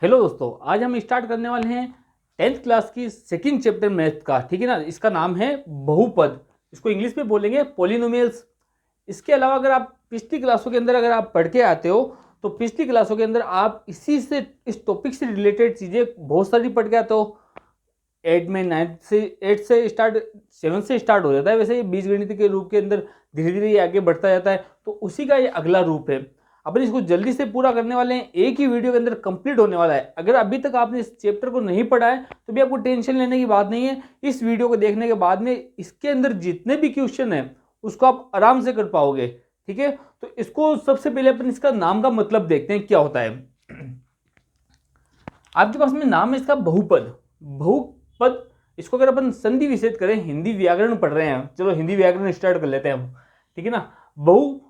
Hello दोस्तों, आज हम स्टार्ट करने वाले हैं 10th क्लास की सेकंड चैप्टर मैथ का। ठीक है ना। इसका नाम है बहुपद। इसको इंग्लिश में बोलेंगे पॉलिनोमियल्स। इसके अलावा अगर आप पिछली क्लासों के अंदर अगर आप पढ़ के आते हो तो पिछली क्लासों के अंदर आप इस टॉपिक से रिलेटेड चीज़ें बहुत सारी पढ़ के आते हो। 8 में 9 से 8 से स्टार्ट 7 से स्टार्ट हो जाता है। वैसे ये बीजगणित के रूप के अंदर धीरे धीरे ये आगे बढ़ता जाता है, तो उसी का ये अगला रूप है। अपन इसको जल्दी से पूरा करने वाले हैं, एक ही वीडियो के अंदर कंप्लीट होने वाला है। अगर अभी तक आपने इस चैप्टर को नहीं पढ़ा है तो भी आपको टेंशन लेने की बात नहीं है। इस वीडियो को देखने के बाद में इसके अंदर जितने भी क्वेश्चन है उसको आप आराम से कर पाओगे। ठीक है, तो इसको सबसे पहले अपन इसका नाम का मतलब देखते हैं क्या होता है। आपके पास में नाम है इसका बहुपद। बहुपद इसको अगर अपन संधि विच्छेद करें, हिंदी व्याकरण पढ़ रहे हैं, चलो हिंदी व्याकरण स्टार्ट कर लेते हैं हम। ठीक है ना। बहु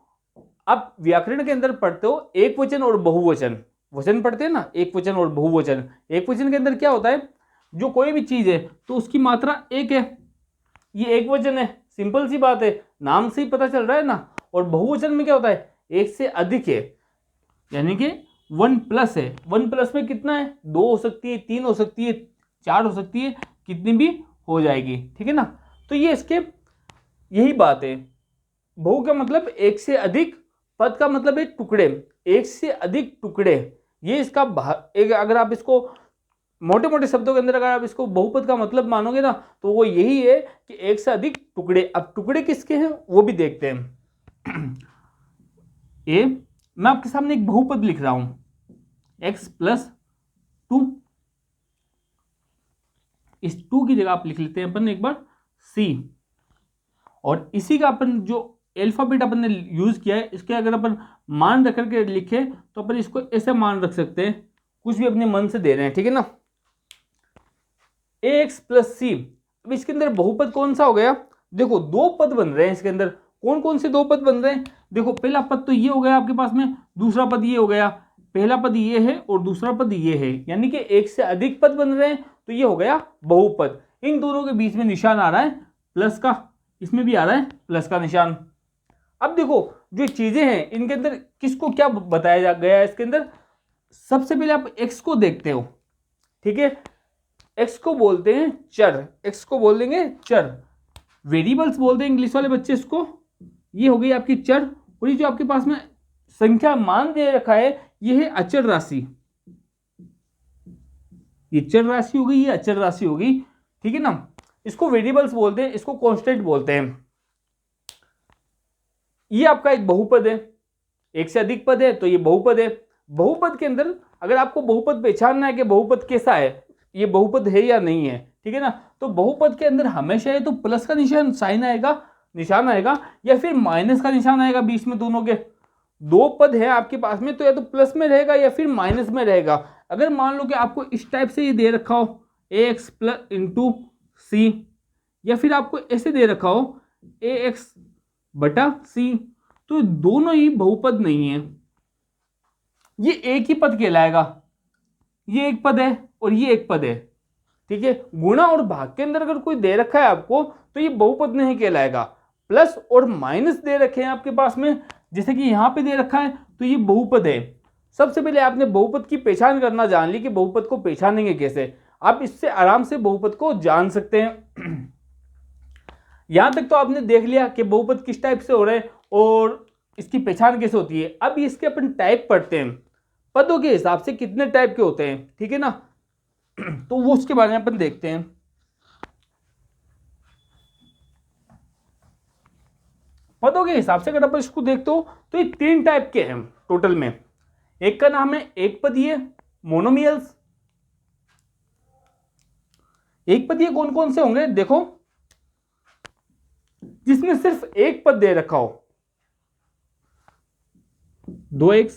आप व्याकरण के अंदर पढ़ते हो एक वचन और बहुवचन। वचन पढ़ते हैं ना, एक वचन और बहुवचन। एक वचन के अंदर क्या होता है, जो कोई भी चीज है तो उसकी मात्रा एक है, ये एक वचन है। सिंपल सी बात है, नाम से ही पता चल रहा है ना। और बहुवचन में क्या होता है, एक से अधिक है, यानी कि 1+ है। 1+ में कितना है, 2 हो सकती है, 3 हो सकती है, 4 हो सकती है, कितनी भी हो जाएगी। ठीक है ना। तो ये इसके यही बात है। बहु का मतलब एक से अधिक, पद का मतलब है टुकड़े, एक से अधिक टुकड़े। ये इसका एक, अगर आप इसको मोटे मोटे शब्दों के अंदर अगर आप इसको बहुपद का मतलब मानोगे ना तो वो यही है कि एक से अधिक टुकड़े। अब टुकड़े किसके हैं वो भी देखते हैं। ए, मैं आपके सामने एक बहुपद लिख रहा हूं, x+2। इस 2 की जगह आप लिख लेते हैं अपन एक बार c, और इसी का अपन जो अल्फाबेट अपन ने यूज किया है इसके अगर अपन मान रख करके लिखे तो अपन इसको ऐसे मान रख सकते हैं, कुछ भी अपने मन से दे रहे हैं। ठीक है ना। ax+c। अब इसके अंदर बहुपद कौन सा हो गया, देखो 2 पद बन रहे हैं इसके अंदर। कौन कौन से 2 पद बन रहे हैं, देखो पहला पद तो ये हो गया आपके पास में, दूसरा पद ये हो गया। पहला पद ये है और दूसरा पद ये है, यानी कि एक से अधिक पद बन रहे हैं, तो ये हो गया बहुपद। इन दोनों के बीच में निशान आ रहा है प्लस का, इसमें भी आ रहा है प्लस का निशान। अब देखो जो चीजें हैं इनके अंदर किसको क्या बताया गया है इसके अंदर। सबसे पहले आप x को देखते हो। ठीक है, x को बोलते हैं चर, x को बोल देंगे चर। वेरिएबल्स बोलते हैं इंग्लिश वाले बच्चे इसको। ये हो गई आपकी चर, और ये जो आपके पास में संख्या मान दे रखा है ये है अचर राशि। ये चर राशि हो गई, ये अचर राशि हो गई। ठीक है ना। इसको वेरिएबल्स बोलते हैं, इसको कांस्टेंट बोलते हैं। ये आपका एक बहुपद है, एक से अधिक पद है तो ये बहुपद है। बहुपद के अंदर अगर आपको बहुपद पहचानना है कि बहुपद कैसा है, ये बहुपद है या नहीं है, ठीक है ना, तो बहुपद के अंदर हमेशा ये तो प्लस का निशान साइन आएगा, निशान आएगा, या फिर माइनस का निशान आएगा बीच में। दोनों के 2 पद है आपके पास में तो या तो प्लस में रहेगा या फिर माइनस में रहेगा। अगर मान लो कि आपको इस टाइप से ये दे रखा हो ax+c, या फिर आपको ऐसे दे रखा हो ax/c, तो दोनों ही बहुपद नहीं है, ये एक ही पद कहलाएगा। ये एक पद है और ये एक पद है। ठीक है, गुणा और भाग के अंदर अगर कोई दे रखा है आपको तो ये बहुपद नहीं कहलाएगा। प्लस और माइनस दे रखे हैं आपके पास में, जैसे कि यहां पे दे रखा है, तो ये बहुपद है। सबसे पहले आपने बहुपद की पहचान करना जान ली कि बहुपद को पहचानेंगे कैसे। आप इससे आराम से बहुपद को जान सकते हैं। यहां तक तो आपने देख लिया कि बहुपद किस टाइप से हो रहे हैं और इसकी पहचान कैसे होती है। अब इसके अपन टाइप पढ़ते हैं, पदों के हिसाब से कितने टाइप के होते हैं। ठीक है ना, तो वो उसके बारे में अपन देखते हैं। पदों के हिसाब से अगर अपन इसको देखते हो तो ये 3 टाइप के हैं टोटल में। एक का नाम है एक पदीय मोनोमियल्स। एक पदीय कौन कौन से होंगे, देखो जिसमें सिर्फ एक पद दे रखा हो, 2x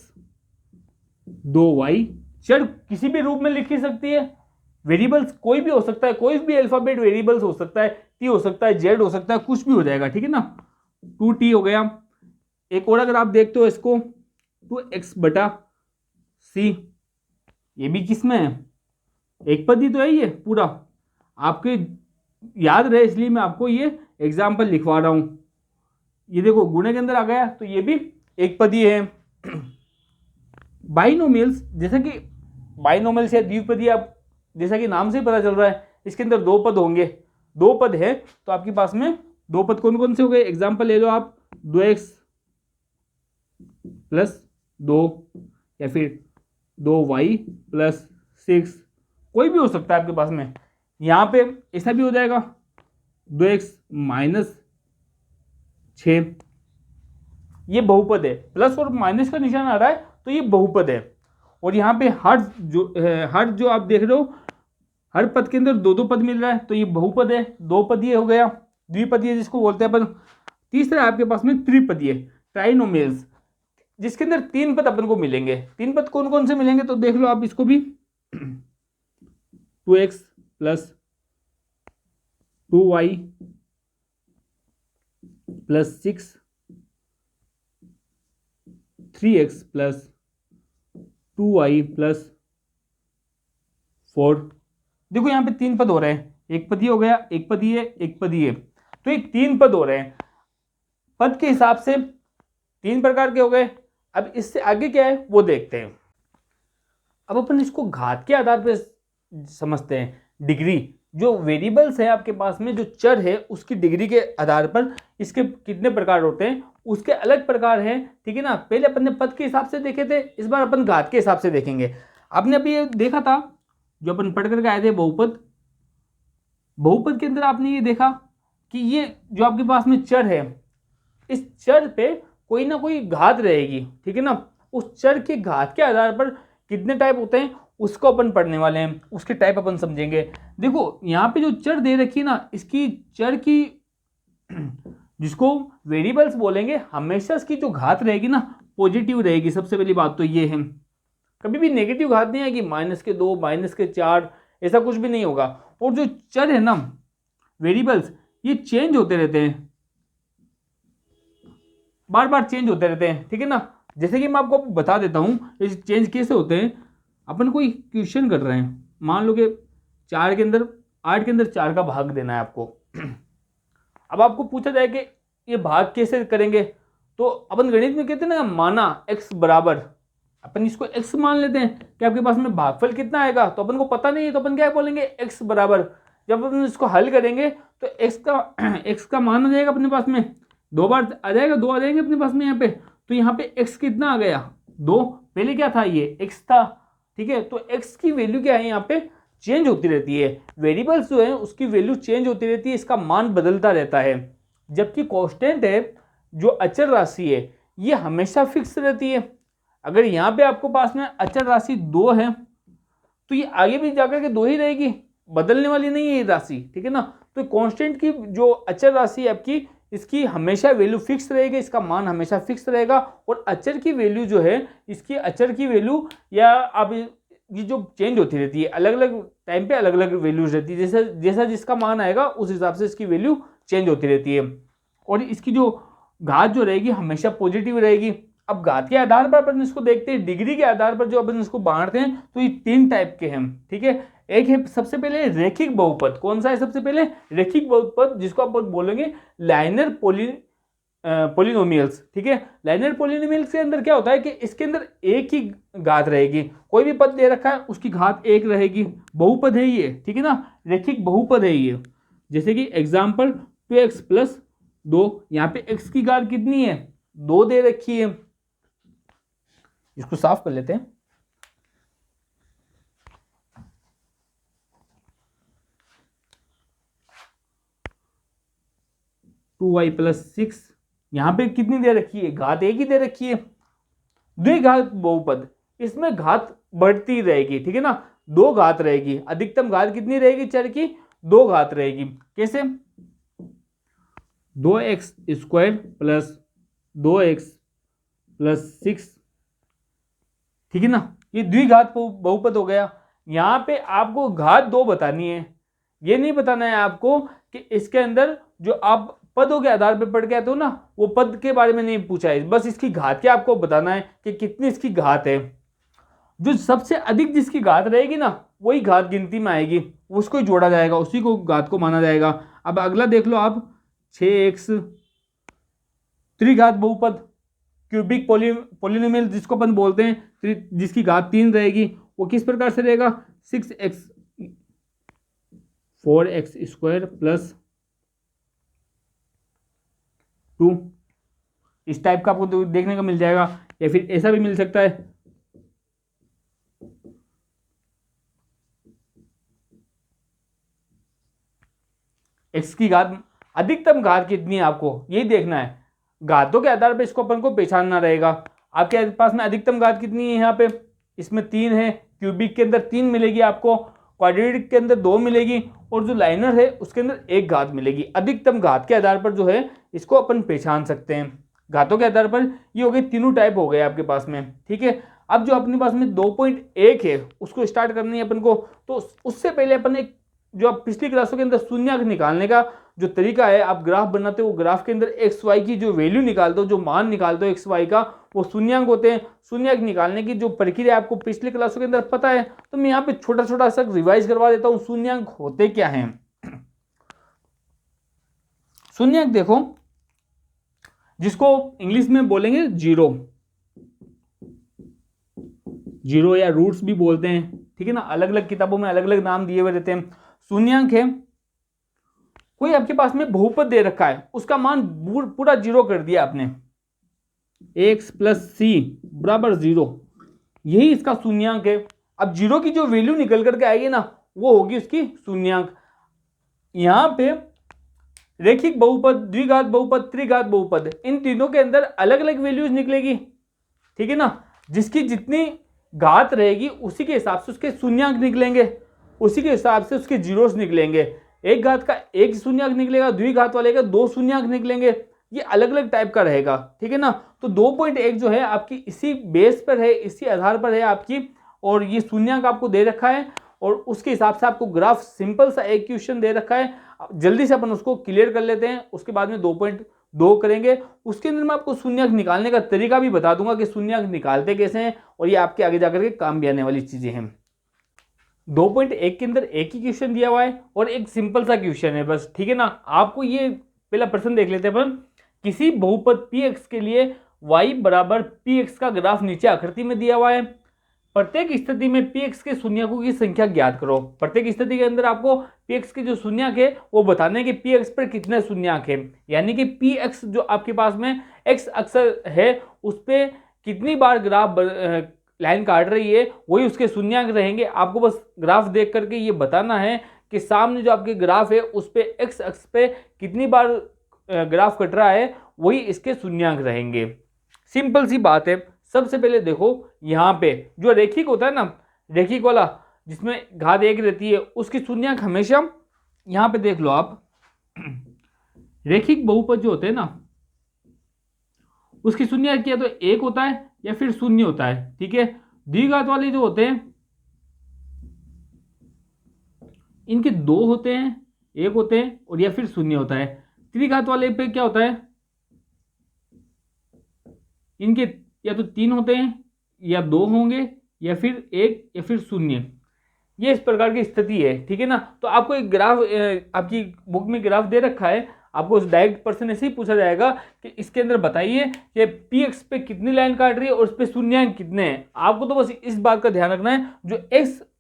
2y, चर किसी भी रूप में लिखी सकती है। वेरिएबल्स कोई भी हो सकता है, कोई भी अल्फाबेट वेरिएबल्स हो सकता है, t हो सकता है, z हो सकता है, कुछ भी हो जाएगा। ठीक है ना, 2t हो गया। एक और अगर आप देखते हो इसको 2x/c, ये भी किसमें है, एक पद ही तो है ये पूरा। आपके याद रहे इसलिए मैं आपको ये एग्जाम्पल लिखवा रहा हूं। ये देखो गुणे के अंदर आ गया तो ये भी एक पदी है। बाइनोमियल्स जैसे कि बाइनोमियल से द्विपदी, आप जैसा कि नाम से ही पता चल रहा है इसके अंदर दो पद होंगे, दो पद है तो आपके पास में दो पद कौन कौन से हो गए, एग्जाम्पल ले लो आप 2x प्लस 2 या फिर 2y प्लस 6, कोई भी हो सकता है आपके पास में। यहाँ पे ऐसा भी हो जाएगा 2x माइनस 6, ये बहुपद है, प्लस और माइनस का निशान आ रहा है तो ये बहुपद है। और यहाँ पे हर जो आप देख रहे हो हर पद के अंदर दो दो पद मिल रहा है तो ये बहुपद है, दो पदीय हो गया, द्विपदीय जिसको बोलते हैं अपन। तीसरा आपके पास में त्रिपदीय ट्राइनोमियल्स, जिसके अंदर तीन पद अपन को मिलेंगे। तीन पद कौन कौन से मिलेंगे तो देख लो आप इसको भी 2x plus 2y plus 6, 3x plus 2y plus 4। देखो यहाँ पे तीन पद हो रहे हैं, एक पदीय हो गया, एक पदीय, एक पदीय, तो ये तीन पद हो रहे हैं। पद के हिसाब से तीन प्रकार के हो गए। अब इससे आगे क्या है वो देखते हैं। अब अपन इसको घात के आधार पर समझते हैं। डिग्री, जो वेरिएबल्स है आपके पास में, जो चर है उसकी डिग्री के आधार पर इसके कितने प्रकार होते हैं उसके अलग प्रकार हैं, ठीक है ना। पहले अपन ने पद के हिसाब से देखे थे, इस बार अपन घात के हिसाब से देखेंगे। आपने अभी ये देखा था जो अपन पढ़ करके आए थे बहुपद, बहुपद के अंदर आपने ये देखा कि ये जो आपके पास में चर है, इस चर पे कोई ना कोई घात रहेगी, ठीक है ना। उस चर के घात के आधार पर कितने टाइप होते हैं उसको अपन पढ़ने वाले हैं, उसके टाइप अपन समझेंगे। देखो यहाँ पे जो चर दे रखी है ना, इसकी चर की जिसको वेरिएबल्स बोलेंगे, हमेशा इसकी जो घात रहेगी ना पॉजिटिव रहेगी। सबसे पहली बात तो ये है, कभी भी नेगेटिव घात नहीं आएगी, -2 -4 ऐसा कुछ भी नहीं होगा। और जो चर है ना वेरिएबल्स, ये चेंज होते रहते हैं, बार बार चेंज होते रहते हैं, ठीक है ना। जैसे कि मैं आपको बता देता हूँ ये चेंज कैसे होते हैं। अपन कोई क्वेश्चन कर रहे हैं, मान लो कि 8 के अंदर 4 का भाग देना है आपको। अब आपको पूछा जाए कि ये भाग कैसे करेंगे, तो अपन गणित में कहते हैं ना माना x बराबर, अपन इसको x मान लेते हैं कि आपके पास में भागफल कितना आएगा, तो अपन को पता नहीं है तो अपन क्या बोलेंगे x बराबर। जब अपन इसको हल करेंगे तो x का मान आ जाएगा अपने पास में, 2 बार आ जाएगा, 2 आ जाएंगे अपने पास में यहाँ पे। तो यहाँ पे x कितना आ गया 2, पहले क्या था ये x था, ठीक है। तो x की वैल्यू क्या है यहाँ पे चेंज होती रहती है, वेरिएबल्स जो है उसकी वैल्यू चेंज होती रहती है, इसका मान बदलता रहता है। जबकि कांस्टेंट है, जो अचर राशि है, ये हमेशा फिक्स रहती है। अगर यहाँ पे आपको पास में अचर राशि 2 है तो ये आगे भी जाकर के 2 ही रहेगी, बदलने वाली नहीं है ये राशि, ठीक है ना। तो कांस्टेंट की जो अचर राशि है आपकी, इसकी हमेशा वैल्यू फिक्स रहेगी, इसका मान हमेशा फिक्स रहेगा। और अचर की वैल्यू जो है, इसकी अचर की वैल्यू या आप ये जो चेंज होती रहती है, अलग अलग टाइम पे अलग अलग वैल्यूज रहती है, जैसा जिसका मान आएगा उस हिसाब से इसकी वैल्यू चेंज होती रहती है। और इसकी जो घात जो रहेगी हमेशा पॉजिटिव रहेगी। अब घात के आधार पर अपन इसको देखते हैं, डिग्री के आधार पर जो अपन इसको बांटते हैं, तो ये 3 टाइप के हैं, ठीक है। एक है सबसे पहले रेखिक बहुपद। कौन सा है सबसे पहले? रेखिक बहुपद, जिसको आप बोलेंगे लाइनर पॉलिनोमियल्स, ठीक है। लाइनर पॉलिनोमियल्स के अंदर क्या होता है कि इसके अंदर एक ही घात रहेगी, कोई भी पद दे रखा है उसकी घात एक रहेगी, बहुपद है ये, ठीक है ना, रेखिक बहुपद है ये। जैसे कि एग्जाम्पल 2x प्लस 2, यहाँ पे x की घात कितनी है 2 दे रखी है। इसको साफ कर लेते हैं। टू वाई प्लस 6, यहां पे कितनी दे रखी है घात एक ही दे रखी है। द्विघात बहुपद, इसमें घात बढ़ती रहेगी, ठीक है ना, 2 घात रहेगी। अधिकतम घात कितनी रहेगी चर की? 2 घात रहेगी। कैसे? 2x square plus 2x plus 6, ठीक है ना, ये द्विघात बहुपद हो गया। यहां पे आपको घात 2 बतानी है, ये नहीं बताना है आपको कि इसके अंदर जो आप पदों के आधार पर पढ़ के आते हो ना, वो पद के बारे में नहीं पूछा है, बस इसकी घात क्या आपको बताना है कि कितनी इसकी घात है। जो सबसे अधिक जिसकी घात रहेगी ना, वही घात गिनती में आएगी, उसको ही जोड़ा जाएगा, उसी को घात को माना जाएगा। अब अगला देख लो आप, 6x त्रिघात बहुपद, क्यूबिक पॉलिनोमियल जिसको अपन बोलते हैं, जिसकी घात 3 रहेगी, वो किस प्रकार से रहेगा, 6x 4x स्क्वायर प्लस 2, इस टाइप का आपको देखने को मिल जाएगा। या फिर ऐसा भी मिल सकता है, x की घात अधिकतम घात कितनी है आपको यही देखना है, घातों के आधार पर इसको अपन को पहचानना रहेगा। आपके पास में अधिकतम घात कितनी है, यहाँ पे इसमें 3 है, क्यूबिक के अंदर 3 मिलेगी आपको, क्वाड्रेटिक के अंदर 2 मिलेगी, और जो लाइनर है उसके अंदर 1 घात मिलेगी। अधिकतम घात के आधार पर जो है इसको अपन पहचान सकते हैं। घातों के आधार पर ये हो गए, तीनों टाइप हो गए आपके पास में, ठीक है। अब जो अपने पास में 2.1 है उसको स्टार्ट करनी है अपन को, तो उससे पहले अपन एक जो आप पिछली क्लासों के अंदर शून्यक निकालने का जो तरीका है, आप ग्राफ बनाते हो, ग्राफ के अंदर एक्स वाई की जो वैल्यू निकालते हो, जो मान निकालते हो एक्स वाई का, वो शून्यंक होते हैं। शून्यंक निकालने की जो प्रक्रिया आपको पिछली क्लासों के अंदर पता है, तो मैं यहाँ पे छोटा छोटा सा रिवाइज करवा देता हूँ। शून्यंक होते क्या हैं? शून्यंक देखो, जिसको इंग्लिश में बोलेंगे जीरो, जीरो या रूट्स भी बोलते हैं, ठीक है ना। अलग अलग किताबों में अलग अलग नाम दिए हुए रहते हैं। शून्यंक है कोई आपके पास में बहुपद दे रखा है, उसका मान पूरा जीरो कर दिया आपने, x प्लस सी बराबर 0, यही इसका शून्यंक है। अब जीरो की जो वैल्यू निकल करके आएगी ना, वो होगी उसकी शून्यंक। यहां पे रेखिक बहुपद, द्विघात बहुपद, त्रिघात बहुपद, इन तीनों के अंदर अलग अलग वैल्यूज निकलेगी, ठीक है ना। जिसकी जितनी घात रहेगी उसी के हिसाब से उसके शून्यंक निकलेंगे, उसी के हिसाब से उसके जीरोस निकलेंगे। एक घात का एक शून्यंक निकलेगा, द्विघात वाले का 2 शून्यंक निकलेंगे, ये अलग अलग टाइप का रहेगा, ठीक है ना। तो 2.1 जो है आपकी इसी बेस पर है, इसी आधार पर है आपकी, और ये शून्यंक आपको दे रखा है, और उसके हिसाब से आपको ग्राफ सिंपल सा एक क्वेश्चन दे रखा है। जल्दी से अपन उसको क्लियर कर लेते हैं, उसके बाद में 2.2 करेंगे। उसके अंदर मैं आपको शून्यंक निकालने का तरीका भी बता दूंगा कि शून्यंक निकालते कैसे हैं, और ये आपके आगे जाकर के काम भी आने वाली चीजें हैं। 2.1 के अंदर एक ही क्वेश्चन दिया हुआ है और एक सिंपल सा क्वेश्चन है बस, ठीक है ना। आपको ये पहला प्रश्न देख लेते हैं अपन। किसी बहुपद px के लिए y बराबर px का ग्राफ नीचे आकृति में दिया हुआ है। प्रत्येक स्थिति में px के शून्यकों की संख्या ज्ञात करो। प्रत्येक स्थिति के अंदर आपको px के जो शून्यक है वो बताने के px पर कितने शून्यक है, यानी कि px जो आपके पास में x अक्ष है उस पर कितनी बार ग्राफ लाइन काट रही है, वही उसके शून्यक रहेंगे। आपको बस ग्राफ देख करके ये बताना है कि सामने जो आपके ग्राफ है उस पे एक्स अक्ष पे कितनी बार ग्राफ कट रहा है, वही इसके शून्यक रहेंगे। सिंपल सी बात है। सबसे पहले देखो यहाँ पे जो रेखिक होता है ना, रेखिक वाला जिसमें घात 1 रहती है, उसकी शून्यक हमेशा यहाँ पे देख लो आप। रेखिक बहुपद जो होते हैं ना, उसकी शून्यक क्या तो 1 होता है या फिर 0 होता है, ठीक है। द्विघात वाले जो होते हैं इनके 2 होते हैं, 1 होते हैं और या फिर 0 होता है। त्रिघात वाले पे क्या होता है, इनके या तो 3 होते हैं या 2 होंगे या फिर 1 या फिर 0। ये इस प्रकार की स्थिति है, ठीक है ना। तो आपको एक ग्राफ आपकी बुक में ग्राफ दे रखा है, आपको डायरेक्ट पर्सन ऐसे ही पूछा जाएगा कि इसके अंदर बताइए कि px पे कितनी लाइन काट रही है और उस पे शून्यंक कितने हैं। आपको तो बस इस बात का ध्यान रखना है, जो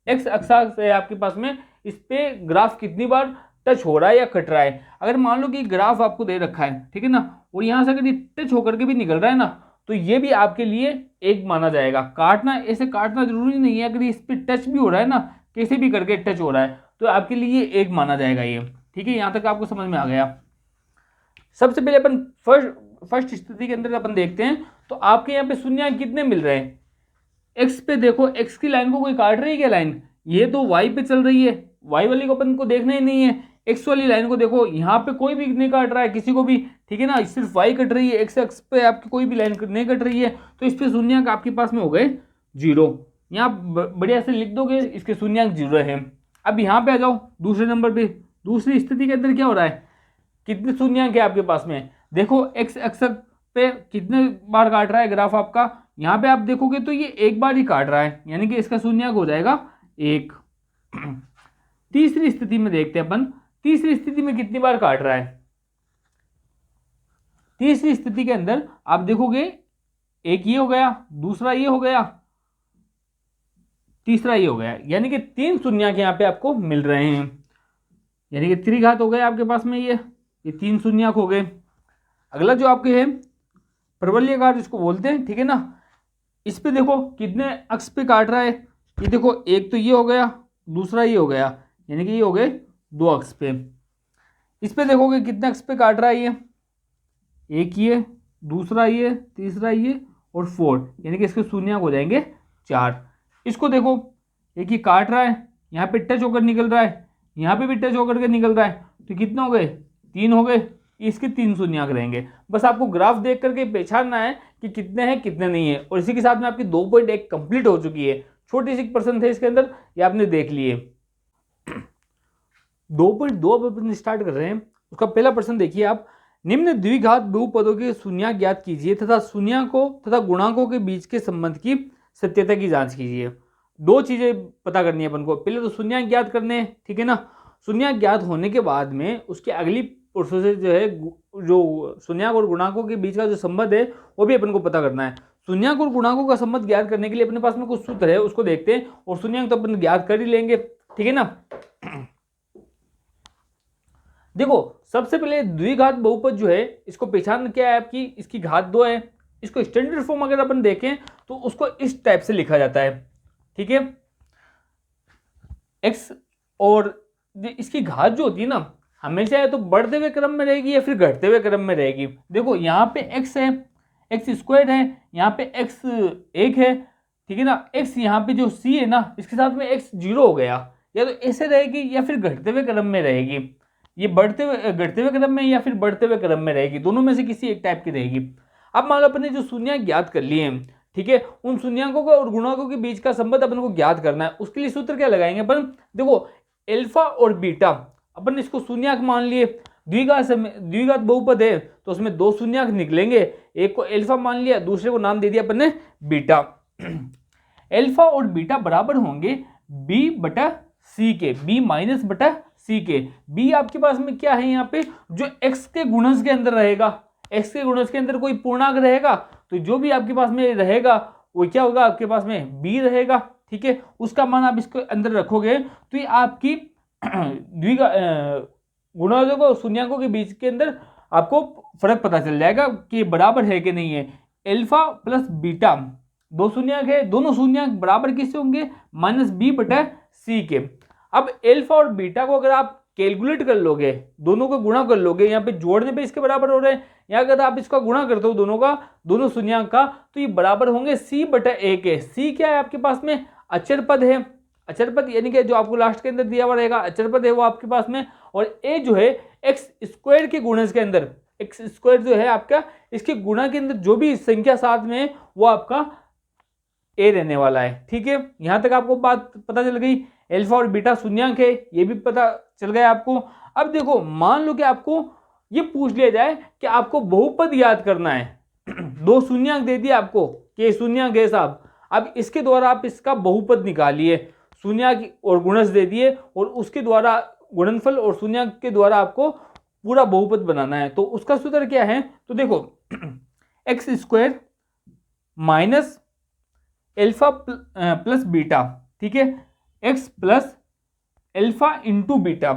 x अक्षांश है आपके पास में, इस पे ग्राफ कितनी बार टच हो रहा है या कट रहा है। अगर मान लो कि ग्राफ आपको दे रखा है, ठीक है ना, और यहाँ से अगर ये टच होकर के भी निकल रहा है ना, तो ये भी आपके लिए एक माना जाएगा। काटना ऐसे काटना जरूरी नहीं है, अगर इस पे टच भी हो रहा है ना, कैसे भी करके टच हो रहा है, तो आपके लिए एक माना जाएगा ये, ठीक है। यहाँ तक आपको समझ में आ गया। सबसे पहले अपन फर्स्ट स्थिति के अंदर अपन देखते हैं, तो आपके यहाँ पे शून्यंक कितने मिल रहे हैं। एक्स पे देखो, एक्स की लाइन को कोई काट रही है क्या लाइन, ये तो वाई पे चल रही है, वाई वाली को अपन को देखना ही नहीं है। एक्स वाली लाइन को देखो, यहाँ पे कोई भी नहीं काट रहा है किसी को भी, ठीक है ना, सिर्फ वाई कट रही है, एक्स एक्स पे आपकी कोई भी लाइन नहीं कट रही है, तो इस पे शून्यंक आपके पास में हो गए 0। यहाँ बढ़िया से लिख दोगे इसके शून्यंक 0 है। अब यहाँ पे आ जाओ दूसरे नंबर पे, दूसरी स्थिति के अंदर क्या हो रहा है, कितने शून्यंक है आपके पास में, देखो एक्स एक्स पे कितने बार काट रहा है ग्राफ आपका, यहाँ पे आप देखोगे तो ये एक बार ही काट रहा है, यानी कि इसका शून्यंक हो जाएगा 1। तीसरी स्थिति में देखते हैं अपन, तीसरी स्थिति में कितनी बार काट रहा है। तीसरी स्थिति के अंदर आप देखोगे एक ये हो गया, दूसरा ये हो गया, तीसरा ये हो गया, यानी कि 3 शून्यक यहाँ पे आपको मिल रहे हैं, यानी कि त्रिघात हो गए आपके पास में ये 3 शून्यक हो गए। अगला जो आपके है परवलयाकार जिसको बोलते हैं, ठीक है ना, इस पे देखो कितने अक्ष पे काट रहा है, ये देखो एक तो ये हो गया, दूसरा ये हो गया, यानी कि ये हो गए 2 अक्ष पे। इस पे देखोगे कितने अक्ष पे काट रहा है ये, एक ये, दूसरा ये, तीसरा ये और 4, यानी कि इसके शून्यक हो जाएंगे 4। इसको देखो एक ही काट रहा है, यहाँ पे टच होकर निकल रहा है, यहाँ पे भी टच होकर के निकल रहा है, तो कितने हो गए 3 हो गए, इसके 3 शून्यक रहेंगे। बस आपको ग्राफ देख करके पहचानना है कि कितने हैं कितने नहीं है। और इसी के साथ में आपकी 2.1 कंप्लीट हो चुकी है। छोटी सी प्रश्न थे इसके अंदर, ये आपने देख लिए। 2.2 अपन स्टार्ट कर रहे हैं। उसका पहला प्रश्न देखिए आप, निम्न द्विघात बहुपदों के शून्यक ज्ञात कीजिए तथा शून्यकों तथा गुणांकों के बीच के संबंध की सत्यता की जांच कीजिए। 2 चीजें पता करनी है अपन को, पहले तो शून्यक ज्ञात करने हैं, ठीक है ना। शून्यक ज्ञात होने के बाद में उसके अगली प्रोसेस जो है, जो शून्यक और गुणांकों के बीच का जो संबंध है वो भी अपन को पता करना है। शून्यक और गुणांकों का संबंध ज्ञात करने के लिए अपने पास में कुछ सूत्र है, उसको देखते हैं। और शून्यक तो अपन ज्ञात कर ही लेंगे, ठीक है ना। देखो सबसे पहले द्विघात बहुपद जो है, इसको पहचान क्या है आपकी, इसकी घात 2 है। इसको स्टैंडर्ड फॉर्म अगर अपन देखें तो उसको इस टाइप से लिखा जाता है, ठीक है। x और इसकी घात जो होती है ना, हमेशा या तो बढ़ते हुए क्रम में रहेगी या फिर घटते हुए क्रम में रहेगी। देखो यहाँ पे x है, x स्क्वायर है, यहाँ पे x 1 है, ठीक है ना। x यहाँ पे जो c है ना, इसके साथ में x 0 हो गया, या तो ऐसे रहेगी या फिर घटते हुए क्रम में रहेगी। ये बढ़ते हुए घटते हुए क्रम में या फिर बढ़ते हुए क्रम में रहेगी, दोनों में से किसी एक टाइप की रहेगी। अब मान लो अपने जो शून्यक ज्ञात कर लिए हैं, ठीक है, उन शून्यकों का और गुणांकों के बीच का संबंध अपन को ज्ञात करना है। उसके लिए सूत्र क्या लगाएंगे अपन, देखो अल्फा और बीटा, अपन इसको शून्यक मान लिए। द्विघात बहुपद है तो उसमें 2 शून्यक निकलेंगे, एक को अल्फा मान लिया, दूसरे को नाम दे दिया अपन ने बीटा। अल्फा और बीटा बराबर होंगे b बटा c के, b माइनस बटा c के। b आपके पास में क्या है यहाँ पे, जो x के गुणज के अंदर रहेगा, x के गुणज के अंदर कोई पूर्णांक रहेगा तो जो भी आपके पास में रहेगा वो क्या होगा, आपके पास में b रहेगा, ठीक है। उसका मान आप इसके अंदर रखोगे तो ये आपकी गुणजों और शून्यकों के बीच के अंदर आपको फर्क पता चल जाएगा कि बराबर है कि नहीं है। अल्फा प्लस बीटा 2 शून्यक है, दोनों शून्यक बराबर किससे होंगे, माइनस b बटा c के। अब अल्फा और बीटा को अगर आप कैलकुलेट कर लोगे, दोनों को गुणा कर लोगे, यहाँ पे जोड़ने पे इसके बराबर हो रहे हैं, या अगर आप इसका गुणा करते हो दोनों का, दोनों शून्यक का, तो ये बराबर होंगे c बटा a के। c क्या है आपके पास में, अचर पद है, अचर पद यानी कि जो आपको लास्ट के अंदर दिया हुआ रहेगा अचर पद है वो आपके पास में। और a जो है x स्क्वायर के गुणज के अंदर, x स्क्वायर जो है आपका, इसके गुणा के अंदर जो भी संख्या साथ में है वो आपका a रहने वाला है, ठीक है। यहां तक आपको बात पता चल गई। अल्फा और बीटा शून्यक है, ये भी पता चल गया आपको। अब देखो मान लो कि आपको ये पूछ लिया जाए कि आपको बहुपद याद करना है, 2 शून्यक दे दिए आपको कि शून्यक है साहब, अब इसके द्वारा आप इसका बहुपद निकालिए। शून्यक और गुणज दे दिए और उसके द्वारा गुणनफल और शून्यक के द्वारा आपको पूरा बहुपद बनाना है। तो उसका सूत्र क्या है, तो देखो x square minus alpha plus beta, ठीक है, x plus alpha into beta.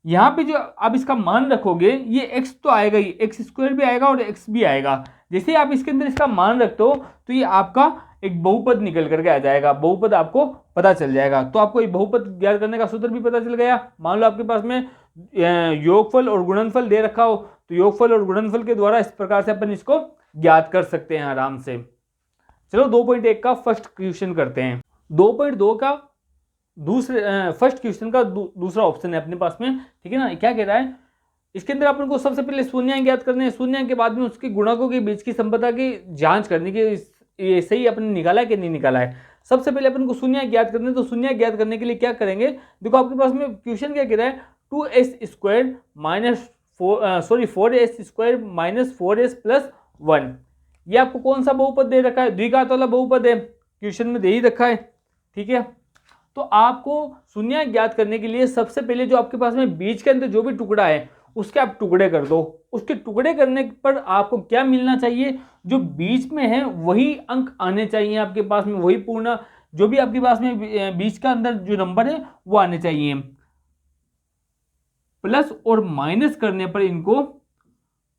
यहाँ पे जो आप इसका मान रखोगे ये x तो आएगा ही, एक्स स्क्वायर भी आएगा और x भी आएगा। जैसे ही आप इसके अंदर इसका मान रखते हो तो ये आपका एक बहुपद निकल करके आ जाएगा, बहुपद आपको पता चल जाएगा। तो आपको ये बहुपद ज्ञात करने का सूत्र भी पता चल गया। मान लो आपके पास में योगफल और गुणनफल दे रखा हो तो योगफल और गुणनफल के द्वारा इस प्रकार से अपन इसको ज्ञात कर सकते हैं आराम से। चलो 2.1 का फर्स्ट क्वेश्चन करते हैं। 2.2 का फर्स्ट क्वेश्चन का दूसरा ऑप्शन है अपने पास में, ठीक है ना। क्या कह रहा है, इसके अंदर अपन को सबसे पहले शून्यक ज्ञात करने हैं, शून्यक के बाद में उसके गुणकों के बीच की संपदा की जांच करने की, ये सही अपने निकाला है कि नहीं निकाला है। सबसे पहले अपन को शून्यक ज्ञात करने, तो शून्यक ज्ञात करने के लिए क्या करेंगे, देखो आपके पास में क्वेश्चन क्या कह रहा है, 2s square minus 4s square minus 4s plus 1। ये आपको कौन सा बहुपद दे रखा है, द्विघात वाला बहुपद है, क्वेश्चन में दे ही रखा है, ठीक है। तो आपको शून्यक ज्ञात करने के लिए सबसे पहले जो आपके पास में बीच के अंदर जो भी टुकड़ा है उसके आप टुकड़े कर दो। उसके टुकड़े करने पर आपको क्या मिलना चाहिए, जो बीच में है वही अंक आने चाहिए आपके पास में, वही पूर्ण जो भी आपके पास में बीच का अंदर जो नंबर है वो आने चाहिए। प्लस और माइनस करने पर इनको,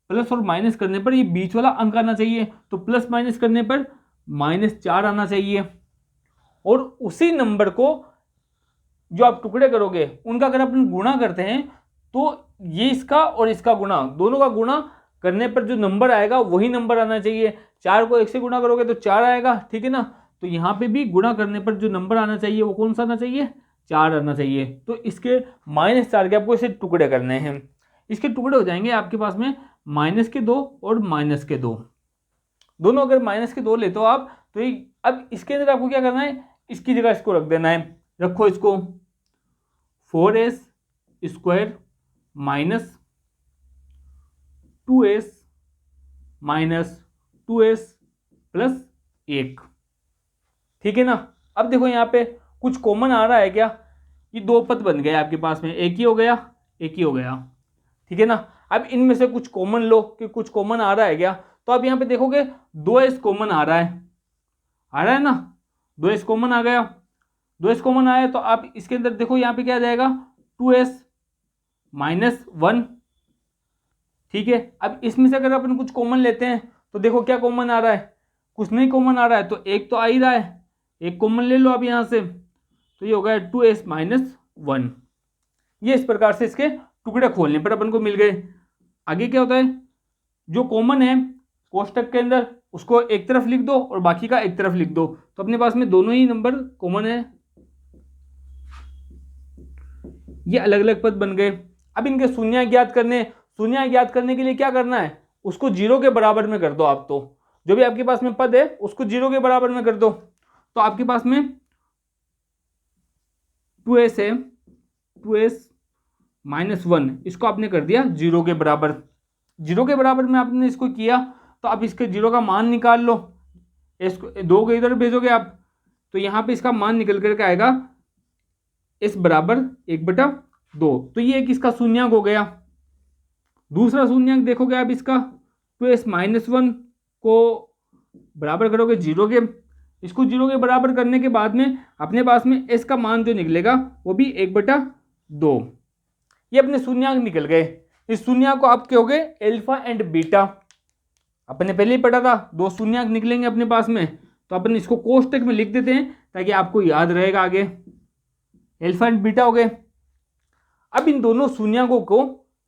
प्लस और माइनस करने पर ये बीच वाला अंक आना चाहिए, तो प्लस माइनस करने पर -4 आना चाहिए। और उसी नंबर को जो आप टुकड़े करोगे उनका अगर अपन गुणा करते हैं तो ये इसका और इसका गुणा, दोनों का गुणा करने पर जो नंबर आएगा वही नंबर आना चाहिए। 4 को 1 से गुणा करोगे तो 4 आएगा, ठीक है ना। तो यहाँ पे भी गुणा करने पर जो नंबर आना चाहिए वो कौन सा आना चाहिए, 4 आना चाहिए। तो इसके -4 के आपको इसे टुकड़े करने हैं। इसके टुकड़े हो जाएंगे आपके पास में -2 और -2, दोनों अगर -2 लेते हो आप तो ये, अब इसके अंदर आपको क्या करना है, इसकी जगह इसको रख देना है। रखो इसको 4s square minus 2s minus 2s plus 1, ठीक है ना। अब देखो यहाँ पे कुछ कॉमन आ रहा है क्या, ये 2 पद बन गए आपके पास में, एक ही हो गया, एक ही हो गया, ठीक है ना। अब इनमें से कुछ कॉमन लो कि कुछ कॉमन आ रहा है क्या, तो आप यहाँ पे देखोगे 2s कॉमन आ रहा है ना, 2s कॉमन आ गया। 2s कॉमन आया तो आप इसके अंदर देखो यहाँ पे क्या आ जाएगा, 2s माइनस 1, ठीक है। अब इसमें से अगर अपन कुछ कॉमन लेते हैं तो देखो क्या कॉमन आ रहा है, कुछ नहीं कॉमन आ रहा है, तो एक तो आ ही रहा है, एक कॉमन ले लो आप यहाँ से, तो ये हो गया 2s माइनस 1। ये इस प्रकार से इसके टुकड़े खोलने पर अपन को मिल गए। आगे क्या होता है, जो कॉमन है कोष्टक के अंदर उसको एक तरफ लिख दो और बाकी का एक तरफ लिख दो, तो अपने पास में दोनों ही नंबर कॉमन है। ये अलग अलग पद बन गए। अब इनके शून्य ज्ञात करने के लिए क्या करना है, उसको 0 के बराबर में कर दो आप। तो जो भी आपके पास में पद है उसको 0 के बराबर में कर दो, तो आपके पास में 2s है, 2s माइनस 1, इसको आपने कर दिया 0 के बराबर। 0 के बराबर में आपने इसको किया तो आप इसके 0 का मान निकाल लो, इसको 2 को इधर भेजोगे आप, तो यहाँ पे इसका मान निकल करके आएगा s बराबर 1/2। तो ये एक इसका शून्यंक हो गया। दूसरा शून्यंक देखोगे आप इसका, तो s माइनस 1 को बराबर करोगे 0 के, इसको 0 के बराबर करने के बाद में अपने पास में s का मान जो निकलेगा वो भी 1/2। ये अपने शून्यंक निकल गए। इस शून्यंक को आप कहोगे अल्फा एंड बीटा। अपने पहले ही पढ़ा था 2 शून्यंक निकलेंगे अपने पास में, तो अपन इसको कोष्टक में लिख देते हैं ताकि आपको याद रहेगा आगे। अल्फा एंड बीटा हो गए। अब इन दोनों शून्यंकों को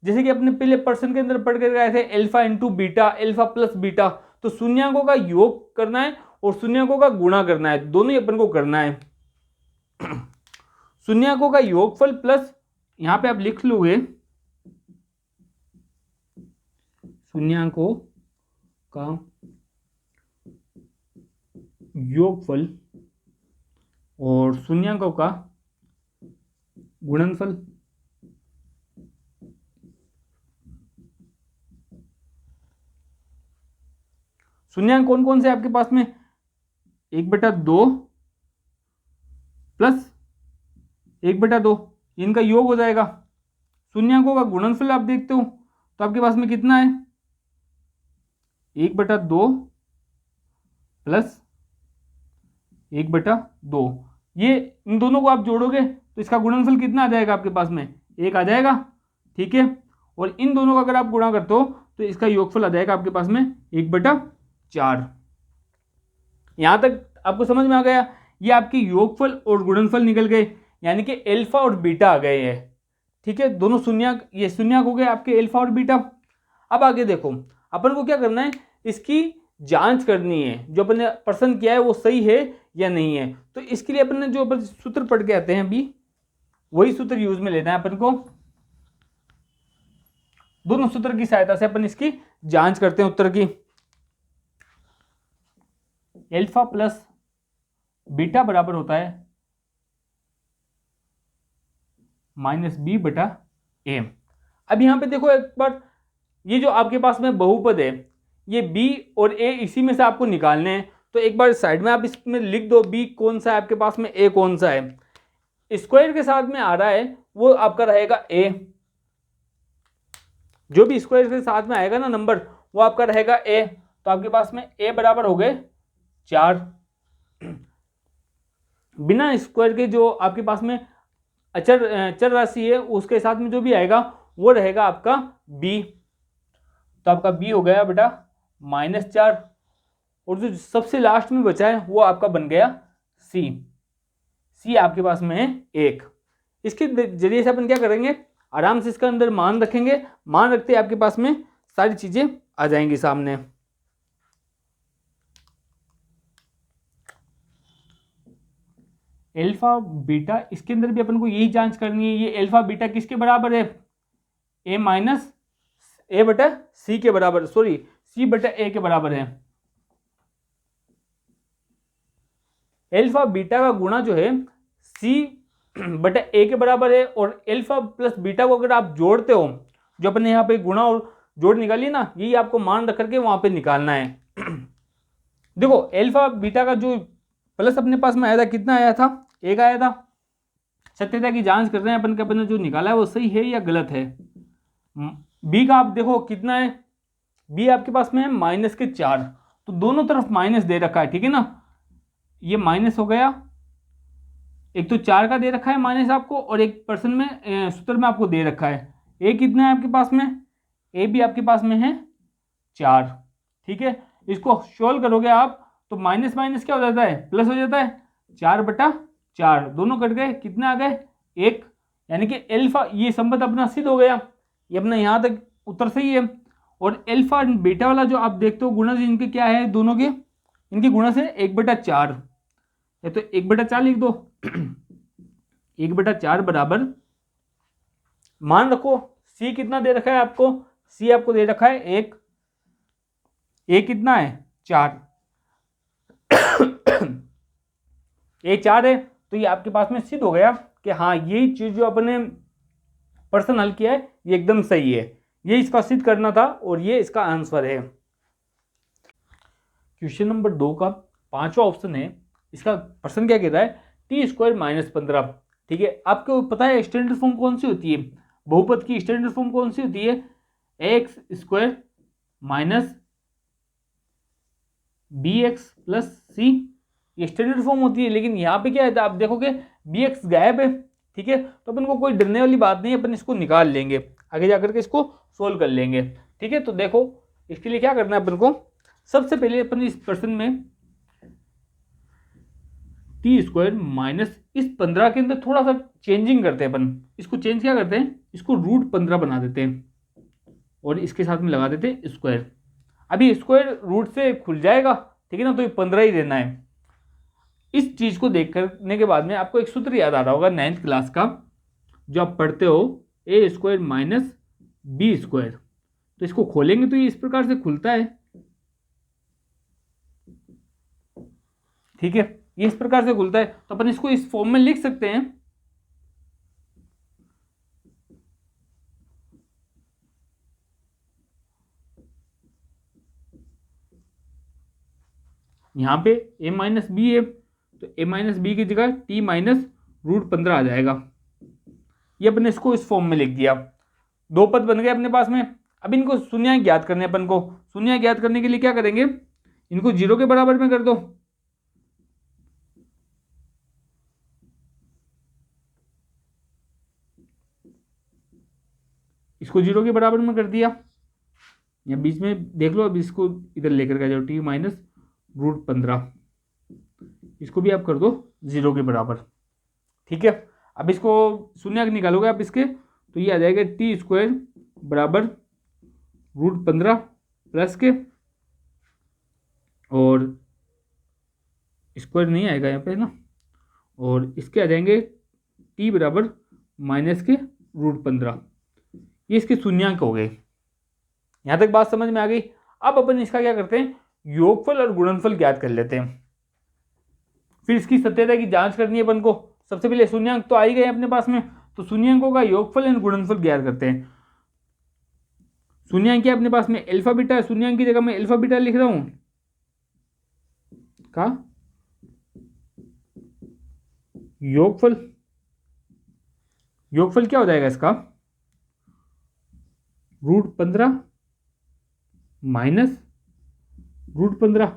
जैसे कि अपने पहले पर्सन के अंदर पढ़ कर गए थे, alpha into beta, alpha plus beta, तो शून्यंकों का योग करना है और शून्यंकों का गुणा करना है, दोनों ही अपन को करना है। शून्यंकों का योगफल प्लस, यहां पे आप लिख लोगे शून्यंकों का योगफल और शून्यंकों का गुणनफल। शून्यंक कौन कौन से आपके पास में, 1/2 प्लस 1/2, इनका योग हो जाएगा। शून्यंकों का गुणनफल आप देखते हो तो आपके पास में कितना है, 1/2 प्लस 1/2। ये इन दोनों को आप जोड़ोगे तो इसका गुणनफल कितना आ जाएगा आपके पास में, 1 आ जाएगा, ठीक है। और इन दोनों का अगर आप गुणा करते हो तो इसका योगफल आ जाएगा आपके पास में 1/4। यहां तक आपको समझ में आ गया। ये आपके योगफल और गुणनफल निकल गए, यानी कि अल्फा और बीटा आ गए हैं, ठीक है। दोनों शून्यक, ये शून्यक हो गए आपके अल्फा और बीटा। अब आगे देखो अपन को क्या करना है, इसकी जांच करनी है, जो अपन ने प्रश्न किया है वो सही है या नहीं है। तो इसके लिए अपन ने जो अपन सूत्र पढ़ के आते हैं अभी, वही सूत्र यूज में लेना है अपन को। दोनों सूत्र की सहायता से अपन इसकी जांच करते हैं उत्तर की। अल्फा प्लस बीटा बराबर होता है -b/a। अब यहां पे देखो एक बार, ये जो आपके पास में बहुपद है, ये b और a इसी में से आपको निकालने हैं। तो एक बार साइड में आप इसमें लिख दो b कौन सा है आपके पास में, a कौन सा है। स्क्वायर के साथ में आ रहा है वो आपका रहेगा a, जो भी स्क्वायर के साथ में आएगा ना नंबर वो आपका रहेगा a। तो आपके पास में a बराबर हो गए 4। बिना स्क्वायर के जो आपके पास में चर राशि है उसके साथ में जो भी आएगा वो रहेगा आपका b। तो आपका b हो गया बेटा -4, और जो सबसे लास्ट में बचा है वो आपका बन गया c आपके पास में है 1। इसके जरिए से अपन क्या करेंगे, आराम से इसका अंदर मान रखेंगे, मान रखते आपके पास में सारी चीजें आ जाएंगी सामने। एल्फा बीटा, इसके अंदर भी अपन को यही जांच करनी है, ये एल्फा बीटा किसके बराबर है, a माइनस ए बटा सी के बराबर, सॉरी सी बटा ए के बराबर है। एल्फा बीटा का गुणा जो है सी बटा ए के बराबर है, और एल्फा प्लस बीटा को अगर आप जोड़ते हो, जो अपने यहाँ पे गुणा और जोड़ निकालिए ना, यही आपको मान रख करके वहां पे निकालना है। देखो एल्फा बीटा का जो प्लस अपने पास में आया था, कितना आया था, 1 आया था। सत्यता की जांच कर रहे हैं अपन, अपन ने जो निकाला है वो सही है या गलत है। बी का आप देखो कितना है, बी आपके पास में है -4, तो दोनों तरफ माइनस दे रखा है, ठीक है ना, ये माइनस हो गया, एक तो 4 का दे रखा है माइनस आपको, और एक परसेंट में सूत्र में आपको दे रखा है। ए कितना है आपके पास में, ए भी आपके पास में है 4, ठीक है। इसको सोल्व करोगे आप तो माइनस माइनस क्या हो जाता है, प्लस हो जाता है, 4/4 दोनों कट गए, कितने आ गए 1, यानी कि एल्फा, ये संबंध अपना सिद्ध हो गया, ये अपना यहाँ तक उत्तर सही है। और एल्फा बीटा वाला जो आप देखते हो गुणा से इनके क्या है, दोनों के इनके गुणा से 1/4, या तो 1/4 लिख दो 1/4 बराबर, मान रखो सी कितना दे रखा है आपको, सी आपको दे रखा है 1, ए कितना है 4 ए 4 है, तो ये आपके पास में सिद्ध हो गया कि हाँ यही चीज जो अपने प्रश्न हल किया है ये एकदम सही है, ये इसका सिद्ध करना था और ये इसका आंसर है। क्वेश्चन नंबर 2 का 5वां ऑप्शन है, इसका प्रश्न क्या कहता है, t² - 15, ठीक है। आपको पता है स्टैंडर्ड फॉर्म कौन सी होती है, बहुपद की स्टैंडर्ड फॉर्म कौन सी होती है, ax² - bx + c, ये स्टैंडर्ड फॉर्म होती है। लेकिन यहाँ पे क्या है, आप देखोगे bx गायब है, ठीक है, तो अपन को कोई डरने वाली बात नहीं है, अपन इसको निकाल लेंगे, आगे जाकर के इसको सोल्व कर लेंगे, ठीक है। तो देखो इसके लिए क्या करना है अपन को, सबसे पहले अपन इस प्रश्न में t² - इस 15 के अंदर थोड़ा सा चेंजिंग करते हैं अपन, इसको चेंज क्या करते हैं, इसको √15 बना देते हैं और इसके साथ में लगा देते हैं स्क्वायर। अभी स्क्वायर रूट से खुल जाएगा, ठीक है ना, तो ये 15 ही रहना है। इस चीज को देख करने के बाद में आपको एक सूत्र याद आ रहा होगा 9th क्लास का, जो आप पढ़ते हो, a² - b², तो इसको खोलेंगे तो ये इस प्रकार से खुलता है, ठीक है, ये इस प्रकार से खुलता है, तो अपन इसको इस फॉर्म में लिख सकते हैं, यहां पे a - b है, तो a - b की जगह t - √15 आ जाएगा, ये अपने इसको इस फॉर्म में लिख दिया, 2 पद बन गए अपने पास में। अब इनको शून्य ज्ञात करने, अपन को शून्य ज्ञात करने के लिए क्या करेंगे, इनको 0 के बराबर में कर दो, इसको 0 के बराबर में कर दिया, या बीच में देख लो, अब इसको इधर लेकर के जाओ, t - √15, इसको भी आप कर दो 0 के बराबर, ठीक है। अब इसको शून्य निकालोगे आप इसके, तो ये आ जाएगा t² बराबर √15 प्लस के, और स्क्वायर नहीं आएगा यहाँ पे ना, और इसके आ जाएंगे t बराबर माइनस के √15, ये इसके शून्यांक हो गए। यहाँ तक बात समझ में आ गई। अब अपन इसका क्या करते हैं, योगफल और गुणनफल ज्ञात कर लेते हैं, फिर इसकी सत्यता की जांच करनी है अपन को। सबसे पहले शून्यांक तो आ ही गए अपने पास में, तो शून्यांकों का योगफल और गुणनफल ज्ञात करते हैं। शून्यांक क्या अपने पास में, अल्फा बीटा, शून्यांक की जगह मैं अल्फा बीटा लिख रहा हूं, का योगफल, योगफल क्या हो जाएगा इसका, √15 - √15,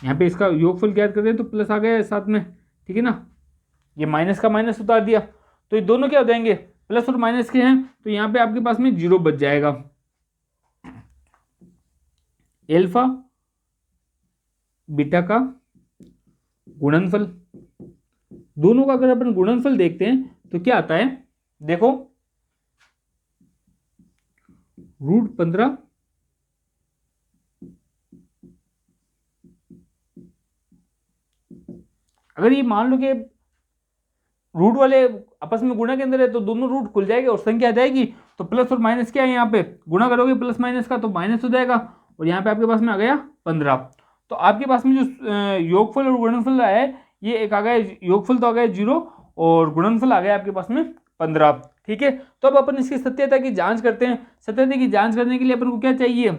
यहाँ पे इसका योगफल ज्ञात कर रहे हैं तो प्लस आ गया साथ में, ठीक है ना। ये माइनस का माइनस उतार दिया तो ये दोनों क्या हो जाएंगे, प्लस और माइनस के हैं, तो यहाँ पे आपके पास में 0 बच जाएगा। एल्फा बीटा का गुणनफल, दोनों का अगर अपन गुणनफल देखते हैं तो क्या आता है, देखो √15 अगर ये मान लो कि रूट वाले आपस में गुणा के अंदर है तो दोनों रूट खुल जाएंगे और संख्या आ जाएगी, तो प्लस और माइनस क्या है, यहाँ पे गुणा करोगे प्लस माइनस का तो माइनस हो जाएगा, और यहाँ पे आपके पास में आ गया 15। तो आपके पास में जो योगफल और गुणनफल आया है, ये एक आ गया योगफल तो आ गया 0 और गुणनफल आ गया आपके पास में 15, ठीक है। तो अब अपन इसकी सत्यता की जांच करते हैं। सत्यता की जांच करने के लिए अपन को क्या चाहिए,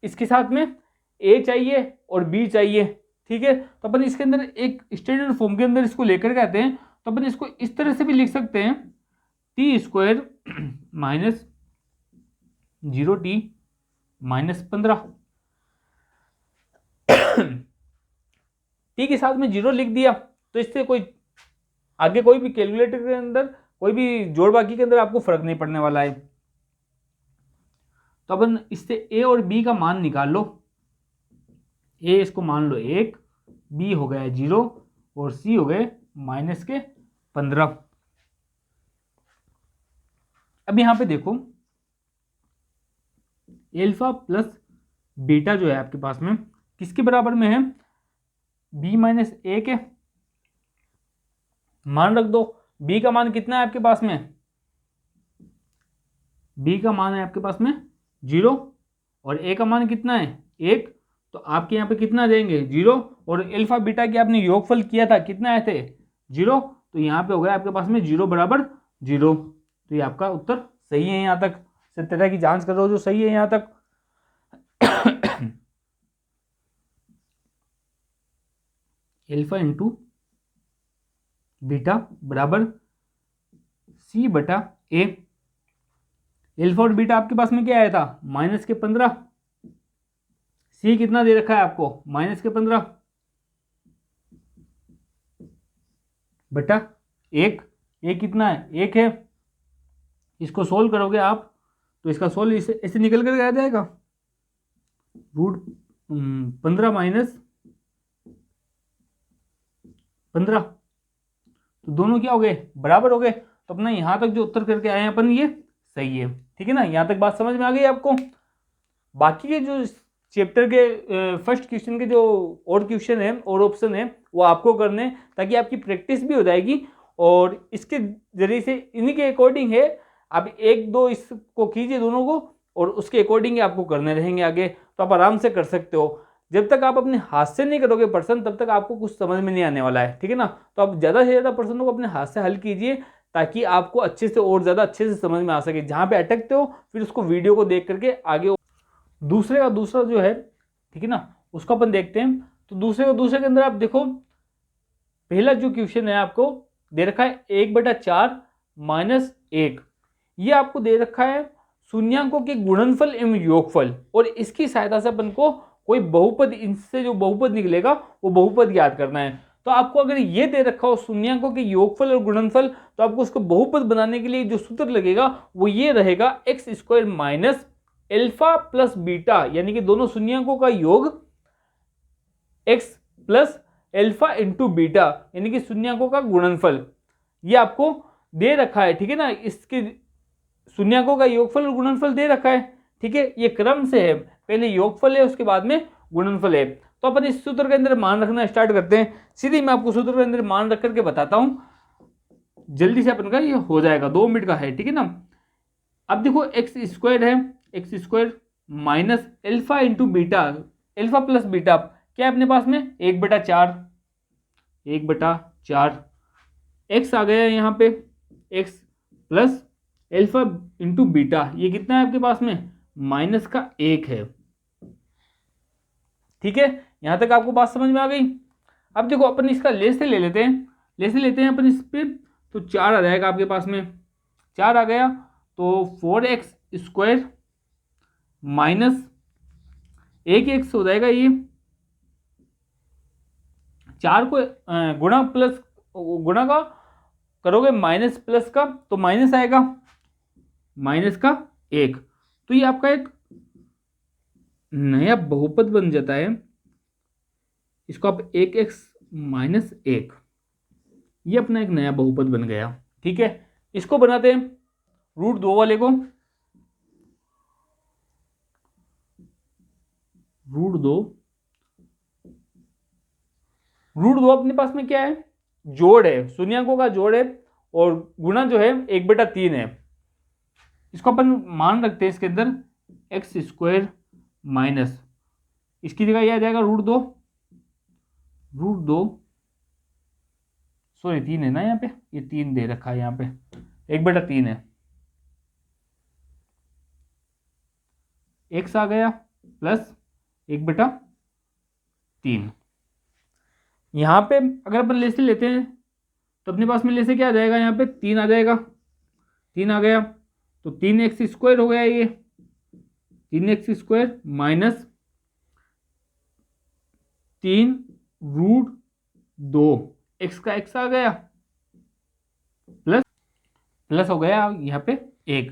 इसके साथ में ए चाहिए और बी चाहिए, ठीक है। तो अपन इसके अंदर एक स्टैंडर्ड फॉर्म के अंदर इसको लेकर के आते हैं, तो अपन इसको इस तरह से भी लिख सकते हैं, t² minus 0t minus 15, T के साथ में 0 लिख दिया, तो इससे कोई आगे कोई भी कैलकुलेटर के अंदर कोई भी जोड़ बाकी के अंदर आपको फर्क नहीं पड़ने वाला है। तो अपन इससे ए और बी का मान निकाल लो, ए इसको मान लो 1, बी हो गया 0 और सी हो गए माइनस के 15। अब यहां पे देखो एल्फा प्लस बीटा जो है आपके पास में किसके बराबर में है, b-1 है, मान रख दो। b का मान कितना है आपके पास में, b का मान है आपके पास में 0 और a का मान कितना है 1, तो आपके यहाँ पे कितना आ जाएंगे 0, और अल्फा बीटा की आपने योगफल किया था कितना आए थे 0, तो यहाँ पे हो गया आपके पास में 0 बराबर 0। तो ये आपका उत्तर सही है, यहाँ तक सत्यता की जांच कर रहे हो जो सही है यहाँ तक। एल्फा इंटू बीटा बराबर c/a। एल्फा और बीटा आपके पास में क्या आया था माइनस के 15, सी कितना दे रखा है आपको माइनस के 15 बटा 1, ये कितना है 1 है। इसको सोल्व करोगे आप तो इसका सोल्व ऐसे निकल कर आ जाएगा, √15 माइनस 15, तो दोनों क्या हो गए बराबर हो गए। तो अपना यहां तक जो उत्तर करके आए हैं अपन ये सही है, ठीक है ना। यहां तक बात समझ में आ गई आपको। बाकी के जो चैप्टर के फर्स्ट क्वेश्चन के जो और क्वेश्चन है और ऑप्शन है वो आपको करने, ताकि आपकी प्रैक्टिस भी हो जाएगी, और इसके जरिए से इन्हीं के अकॉर्डिंग है आप 1-2 इसको कीजिए दोनों को, और उसके अकॉर्डिंग आपको करने रहेंगे आगे, तो आप आराम से कर सकते हो। जब तक आप अपने हाथ से नहीं करोगे प्रश्न तब तक आपको कुछ समझ में नहीं आने वाला है, ठीक है ना। तो आप ज़्यादा से ज़्यादा प्रश्नों को अपने हाथ से हल कीजिए ताकि आपको अच्छे से और ज़्यादा अच्छे से समझ में आ सके। जहाँ पे अटकते हो फिर उसको वीडियो को देख करके आगे दूसरा जो है, ठीक है ना, उसको अपन देखते हैं। तो दूसरे के अंदर आप देखो पहला जो क्वेश्चन है आपको दे रखा है 1/4 माइनस 1, ये आपको दे रखा है शून्यांकों के गुणनफल एवं योगफल, और इसकी सहायता से अपन को कोई बहुपद, इनसे जो बहुपद निकलेगा वो बहुपद याद करना है। तो आपको अगर ये दे रखा हो शून्यांकों के योगफल और गुणनफल, तो आपको उसको बहुपद बनाने के लिए जो सूत्र लगेगा वो ये रहेगा x² minus alpha plus beta, यानी कि दोनों शून्यांकों का योग x plus alpha into beta, यानी कि शून्यांकों का गुणनफल, ये आपको दे रखा है, ठीक है ना। इसके शून्यांकों का योगफल और गुणनफल दे रखा है, ठीक है। ये क्रम से है, पहले योगफल है उसके बाद में गुणनफल है। तो अपन इस सूत्र के अंदर मान रखना स्टार्ट करते हैं। सीधे मैं आपको सूत्र के अंदर मान रख करके बताता हूं, जल्दी से अपन का ये हो जाएगा, 2 मिनट का है, ठीक है ना। अब देखो x² है, x² minus alpha into beta, alpha plus beta क्या है अपने पास में 1/4, 1/4 x आ गया यहाँ पे, x plus alpha into beta, ये कितना है आपके पास में -1 है, ठीक है। यहां तक आपको बात समझ में आ गई। अब देखो अपन इसका लेस से ले लेते हैं अपन इस पे, तो 4 आ जाएगा आपके पास में, 4 आ गया तो 4x² माइनस 1x हो जाएगा ये, 4 को गुणा का करोगे माइनस प्लस का, तो माइनस आएगा, माइनस का 1, तो ये आपका एक नया बहुपद बन जाता है। इसको आप 1x माइनस 1, ये अपना एक नया बहुपद बन गया। ठीक है, इसको बनाते हैं √2 वाले को। √2 अपने पास में क्या है, जोड़ है, शून्यकों का जोड़ है, और गुणा जो है 1/3 है। इसको अपन मान रखते हैं इसके अंदर x² माइनस, इसकी जगह यह आ जाएगा √2 सॉरी 3 है ना यहाँ पे, ये 3 दे रखा है यहाँ पे, 1/3 है, x आ गया प्लस 1/3। यहाँ पे अगर अपन लेसे लेते हैं तो अपने पास में लेसे क्या आ जाएगा, यहाँ पे 3 आ जाएगा, 3 आ गया, तो 3x² हो गया, ये 3x² माइनस 3√2, x का x आ गया, प्लस हो गया यहाँ पे 1।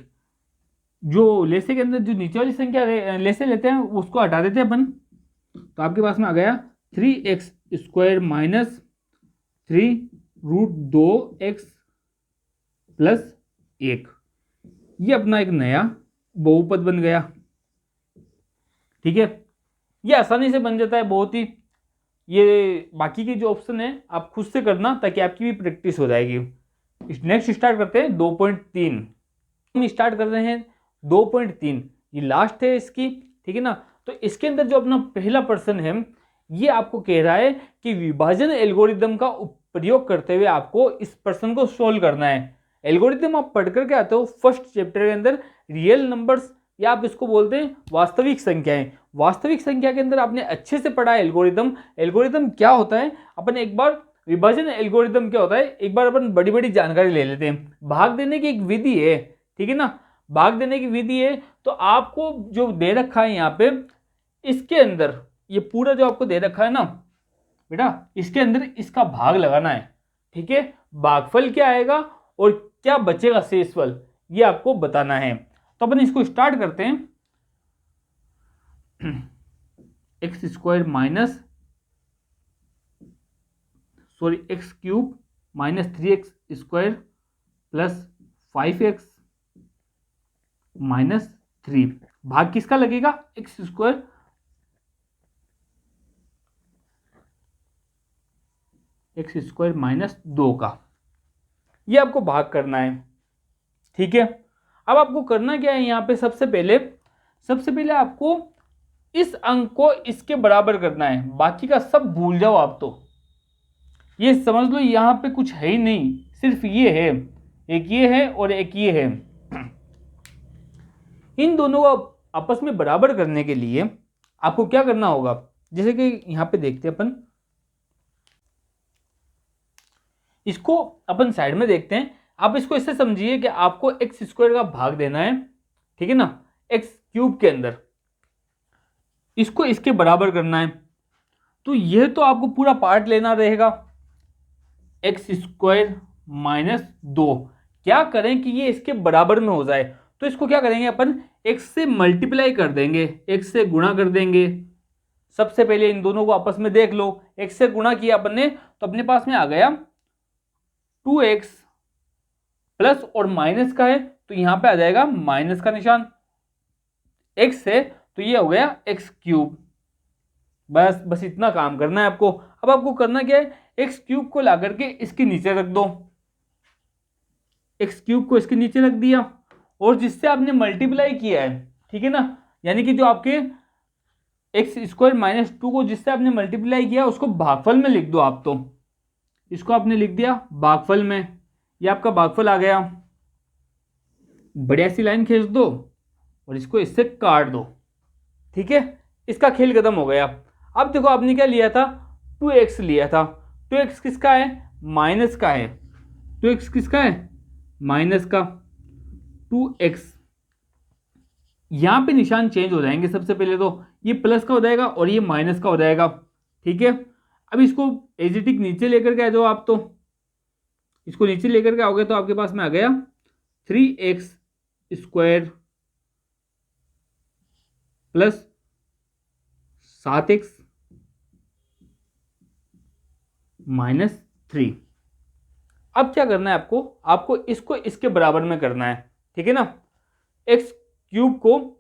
जो लेसे के अंदर जो नीचे वाली संख्या लेसे लेते हैं उसको हटा देते हैं अपन, तो आपके पास में आ गया 3x² माइनस 3√2x प्लस 1, ये अपना एक नया बहुपद बन गया। ठीक है, ये आसानी से बन जाता है बहुत ही। ये बाकी के जो ऑप्शन है आप खुद से करना ताकि आपकी भी प्रैक्टिस हो जाएगी। नेक्स्ट स्टार्ट करते हैं 2.3। हम स्टार्ट कर रहे हैं 2.3, ये लास्ट है इसकी। ठीक है ना, तो इसके अंदर जो अपना पहला प्रश्न है ये आपको कह रहा है कि विभाजन एल्गोरिदम का प्रयोग करते हुए आपको इस प्रश्न को सोल्व करना है। एल्गोरिदम आप पढ़ करके आते हो फर्स्ट चैप्टर के अंदर, रियल नंबर्स या आप इसको बोलते हैं वास्तविक संख्याएं। वास्तविक संख्या के अंदर आपने अच्छे से पढ़ा एल्गोरिदम। एल्गोरिदम क्या होता है, अपन एक बार विभाजन एल्गोरिदम क्या होता है एक बार अपन बड़ी बड़ी जानकारी ले लेते हैं। भाग देने की एक विधि है, ठीक है ना, भाग देने की विधि है। तो आपको जो दे रखा है यहाँ पे, इसके अंदर ये पूरा जो आपको दे रखा है ना बेटा, इसके अंदर इसका भाग लगाना है। ठीक है, भागफल क्या आएगा और क्या बचेगा शेषफल, ये आपको बताना है। तो अपन इसको स्टार्ट करते हैं। x² minus x³ minus 3x² plus 5x minus 3, भाग किसका लगेगा, x² माइनस 2 का, ये आपको भाग करना है। ठीक है, अब आपको करना क्या है, यहाँ पे सबसे पहले आपको इस अंक को इसके बराबर करना है, बाकी का सब भूल जाओ आप। तो ये समझ लो यहाँ पे कुछ है ही नहीं, सिर्फ ये है, एक ये है और एक ये है। इन दोनों को आपस में बराबर करने के लिए आपको क्या करना होगा, जैसे कि यहाँ पे देखते हैं अपन, इसको अपन साइड में देखते हैं। आप इसको इससे समझिए कि आपको x² का भाग देना है, ठीक है ना, x³ के अंदर, इसको इसके बराबर करना है। तो यह तो आपको पूरा पार्ट लेना रहेगा, x² माइनस 2। क्या करें कि ये इसके बराबर में हो जाए, तो इसको क्या करेंगे अपन, x से मल्टीप्लाई कर देंगे, x से गुणा कर देंगे। सबसे पहले इन दोनों को आपस में देख लो, x से गुणा किया अपन ने तो अपने पास में आ गया 2x प्लस और माइनस का है तो यहां पे आ जाएगा माइनस का निशान, x है तो ये हो गया x³। बस इतना काम करना है आपको। अब आपको करना क्या है, x³ को ला करके इसके नीचे रख दो, x³ को इसके नीचे रख दिया, और जिससे आपने मल्टीप्लाई किया है, ठीक है ना, यानी कि जो आपके x² माइनस 2 को जिससे आपने मल्टीप्लाई किया उसको भागफल में लिख दो आप। तो इसको आपने लिख दिया भागफल में, ये आपका भागफल आ गया। बढ़िया सी लाइन खींच दो और इसको इससे काट दो। ठीक है, इसका खेल खत्म हो गया। अब देखो आपने क्या लिया था, 2x लिया था। 2x किसका है, माइनस का है। 2x किसका है, माइनस का। 2x यहां पे निशान चेंज हो जाएंगे। सबसे पहले तो ये प्लस का हो जाएगा और ये माइनस का हो जाएगा। ठीक है, अब इसको एजिटिक नीचे लेकर के आ जाओ आप, तो इसको नीचे लेकर के आओगे तो आपके पास में आ गया 3x² प्लस 7x माइनस 3। अब क्या करना है आपको, आपको इसको इसके बराबर में करना है, ठीक है ना। x³ को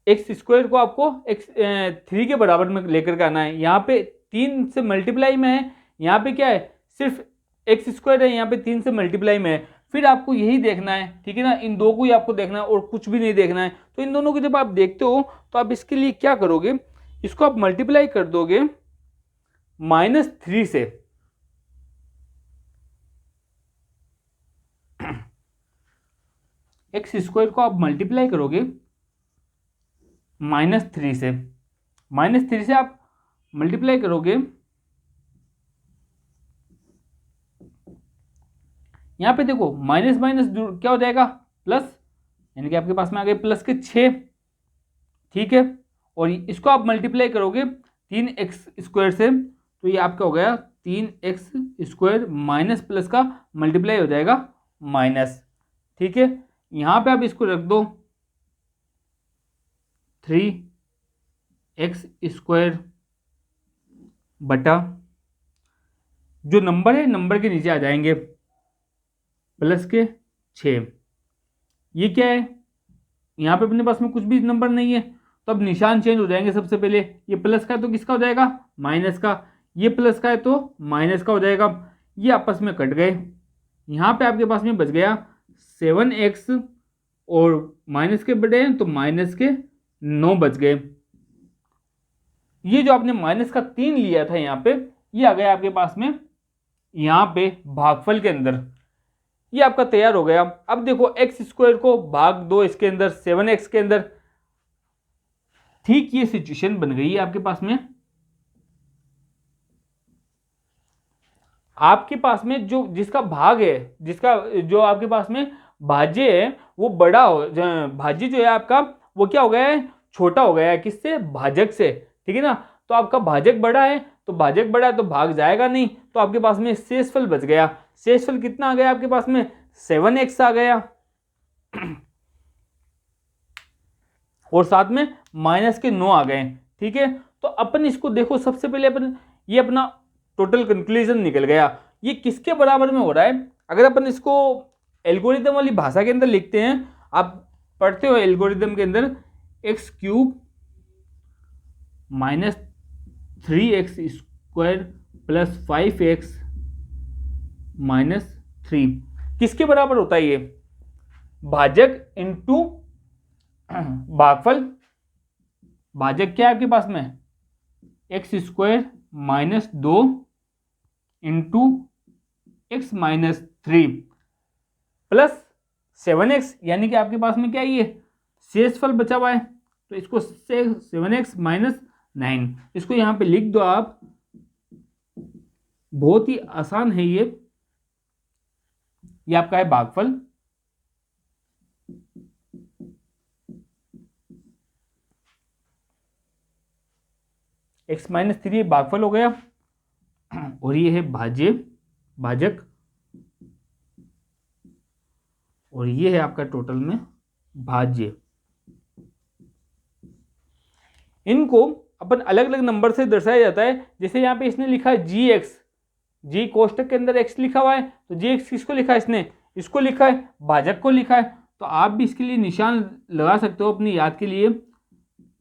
x² को आपको x3 के बराबर में लेकर के आना है। यहाँ पे 3 से मल्टीप्लाई में है, यहाँ पे क्या है सिर्फ x² है, यहाँ पे 3 से मल्टीप्लाई में है। फिर आपको यही देखना है, ठीक है ना, इन दो को ही आपको देखना है और कुछ भी नहीं देखना है। तो इन दोनों को जब आप देखते हो तो आप इसके लिए क्या करोगे, इसको आप मल्टीप्लाई कर दोगे -3 से। x² को आप मल्टीप्लाई करोगे -3 से, -3 से आप मल्टीप्लाई करोगे, यहां पे देखो माइनस माइनस क्या हो जाएगा प्लस, यानी कि आपके पास में आ गए प्लस के 6, ठीक है। और इसको आप मल्टीप्लाई करोगे 3x² से, तो ये आपका हो गया 3x² माइनस प्लस का मल्टीप्लाई हो जाएगा माइनस, ठीक है। यहां पे आप इसको रख दो 3x² बटा जो नंबर है नंबर के नीचे आ जाएंगे प्लस के 6। ये क्या है, यहाँ पे अपने पास में कुछ भी नंबर नहीं है, तो अब निशान चेंज हो जाएंगे। सबसे पहले ये प्लस का है तो किसका हो जाएगा, माइनस का, ये प्लस का है तो माइनस का हो जाएगा। ये आपस में कट गए, यहाँ पे आपके पास में बच गया 7x और माइनस के बटे हैं तो माइनस के 9 बच गए। ये जो आपने माइनस का 3 लिया था यहाँ पे, ये आ गया आपके पास में यहाँ पे भागफल के अंदर, ये आपका तैयार हो गया। अब देखो x² को भाग दो इसके अंदर 7x के अंदर, ठीक ये सिचुएशन बन गई है आपके पास में। आपके पास में जो जिसका भाग है, जिसका जो आपके पास में भाज्य है वो बड़ा हो, भाज्य जो है आपका वो क्या हो गया है, छोटा हो गया है, किससे, भाजक से, ठीक है ना। तो आपका भाजक बड़ा है, तो भाजक बड़ा है तो भाग जाएगा नहीं, तो आपके पास में शेषफल बच गया। शेषफल कितना आ गया आपके पास में, 7x आ गया और साथ में माइनस के 9 आ गए, ठीक है। तो अपन इसको देखो, सबसे पहले अपन ये अपना टोटल कंक्लूजन निकल गया। ये किसके बराबर में हो रहा है, अगर अपन इसको एल्गोरिदम वाली भाषा के अंदर लिखते हैं, आप पढ़ते हो एल्गोरिदम के अंदर x³ -3x² प्लस 5x -3 किसके बराबर होता है, ये भाजक इंटू भागफल। भाजक क्या है आपके पास में, x² -2 into x -3 plus 7x, यानी कि आपके पास में क्या है, ये शेषफल बचा हुआ है, तो इसको 7x -9 इसको यहां पे लिख दो आप। बहुत ही आसान है ये आपका है भागफल। x -3 भागफल हो गया और ये है भाजक और ये है आपका टोटल में भाज्य। इनको अपन अलग अलग नंबर से दर्शाया जाता है। जैसे यहाँ पे इसने लिखा है gx, जी कोष्टक के अंदर x लिखा हुआ है, तो gx किसको लिखा है, इसने इसको लिखा है, भाजक को लिखा है। तो आप भी इसके लिए निशान लगा सकते हो अपनी याद के लिए।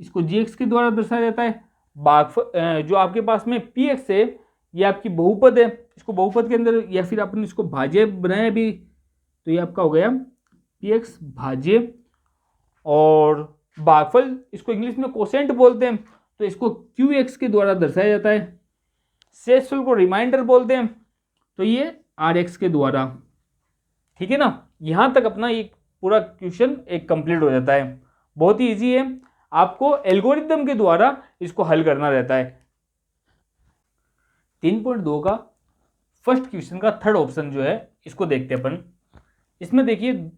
इसको gx के द्वारा दर्शाया जाता है। जो आपके पास में px है, ये आपकी बहुपद है, इसको बहुपद के अंदर या फिर अपन इसको भाज्य बनाए भी, तो ये आपका हो गया px भाज्य। और भागफल इसको इंग्लिश में कोसेंट बोलते हैं, तो इसको qx के द्वारा दर्शाया जाता है। शेषफल को रिमाइंडर बोलते हैं, तो ये rx के द्वारा, ठीक है ना। यहां तक अपना एक पूरा क्वेश्चन एक कंप्लीट हो जाता है। बहुत ही इजी है, आपको एल्गोरिदम के द्वारा इसको हल करना रहता है। 3.2 का फर्स्ट क्वेश्चन का थर्ड ऑप्शन जो है इसको देखते हैं अपन। इसमें देखिए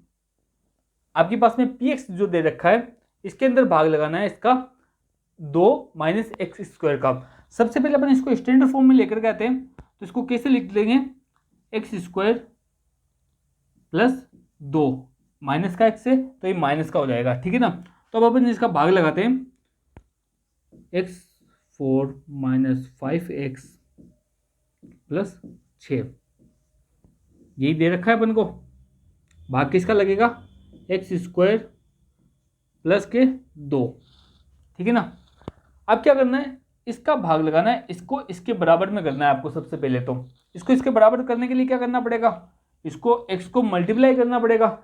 आपके पास में px जो दे रखा है, इसके अंदर भाग लगाना है इसका 2 - x² का। सबसे पहले अपन इसको स्टैंडर्ड फॉर्म में लेकर के आते हैं, तो इसको कैसे लिख लेंगे, एक्स स्क्वायर प्लस 2 माइनस का एक्स है तो ये माइनस का हो जाएगा, ठीक है ना। तो अब अपन इसका भाग लगाते हैं, x4 माइनस 5x प्लस 6, यही दे रखा है अपन को। भाग किसका लगेगा, एक्स स्क्वायर प्लस के 2, ठीक है ना। अब क्या करना है, इसका भाग लगाना है, इसको इसके बराबर में करना है आपको। सबसे पहले तो इसको इसके बराबर करने के लिए क्या करना पड़ेगा, इसको x को मल्टीप्लाई करना पड़ेगा।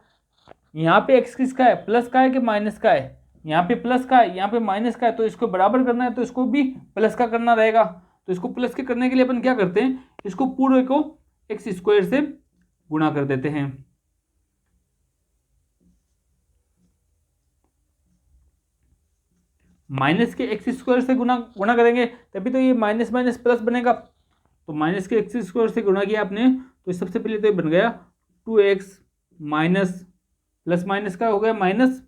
यहाँ पे x किसका है, प्लस का है कि माइनस का है, यहाँ पे प्लस का है, यहाँ पे माइनस का है, तो इसको बराबर करना है तो इसको भी प्लस का करना रहेगा। तो इसको प्लस के करने के लिए अपन क्या करते हैं, इसको पूरे को एक्स स्क्वायर से गुणा कर देते हैं। माइनस के एक्स स्क्वायर से गुणा करेंगे तभी तो ये माइनस माइनस प्लस बनेगा। तो माइनस के एक्स स्क्वायर से गुणा किया आपने, तो सबसे पहले तो ये बन गया 2x माइनस प्लस माइनस का हो गया माइनस,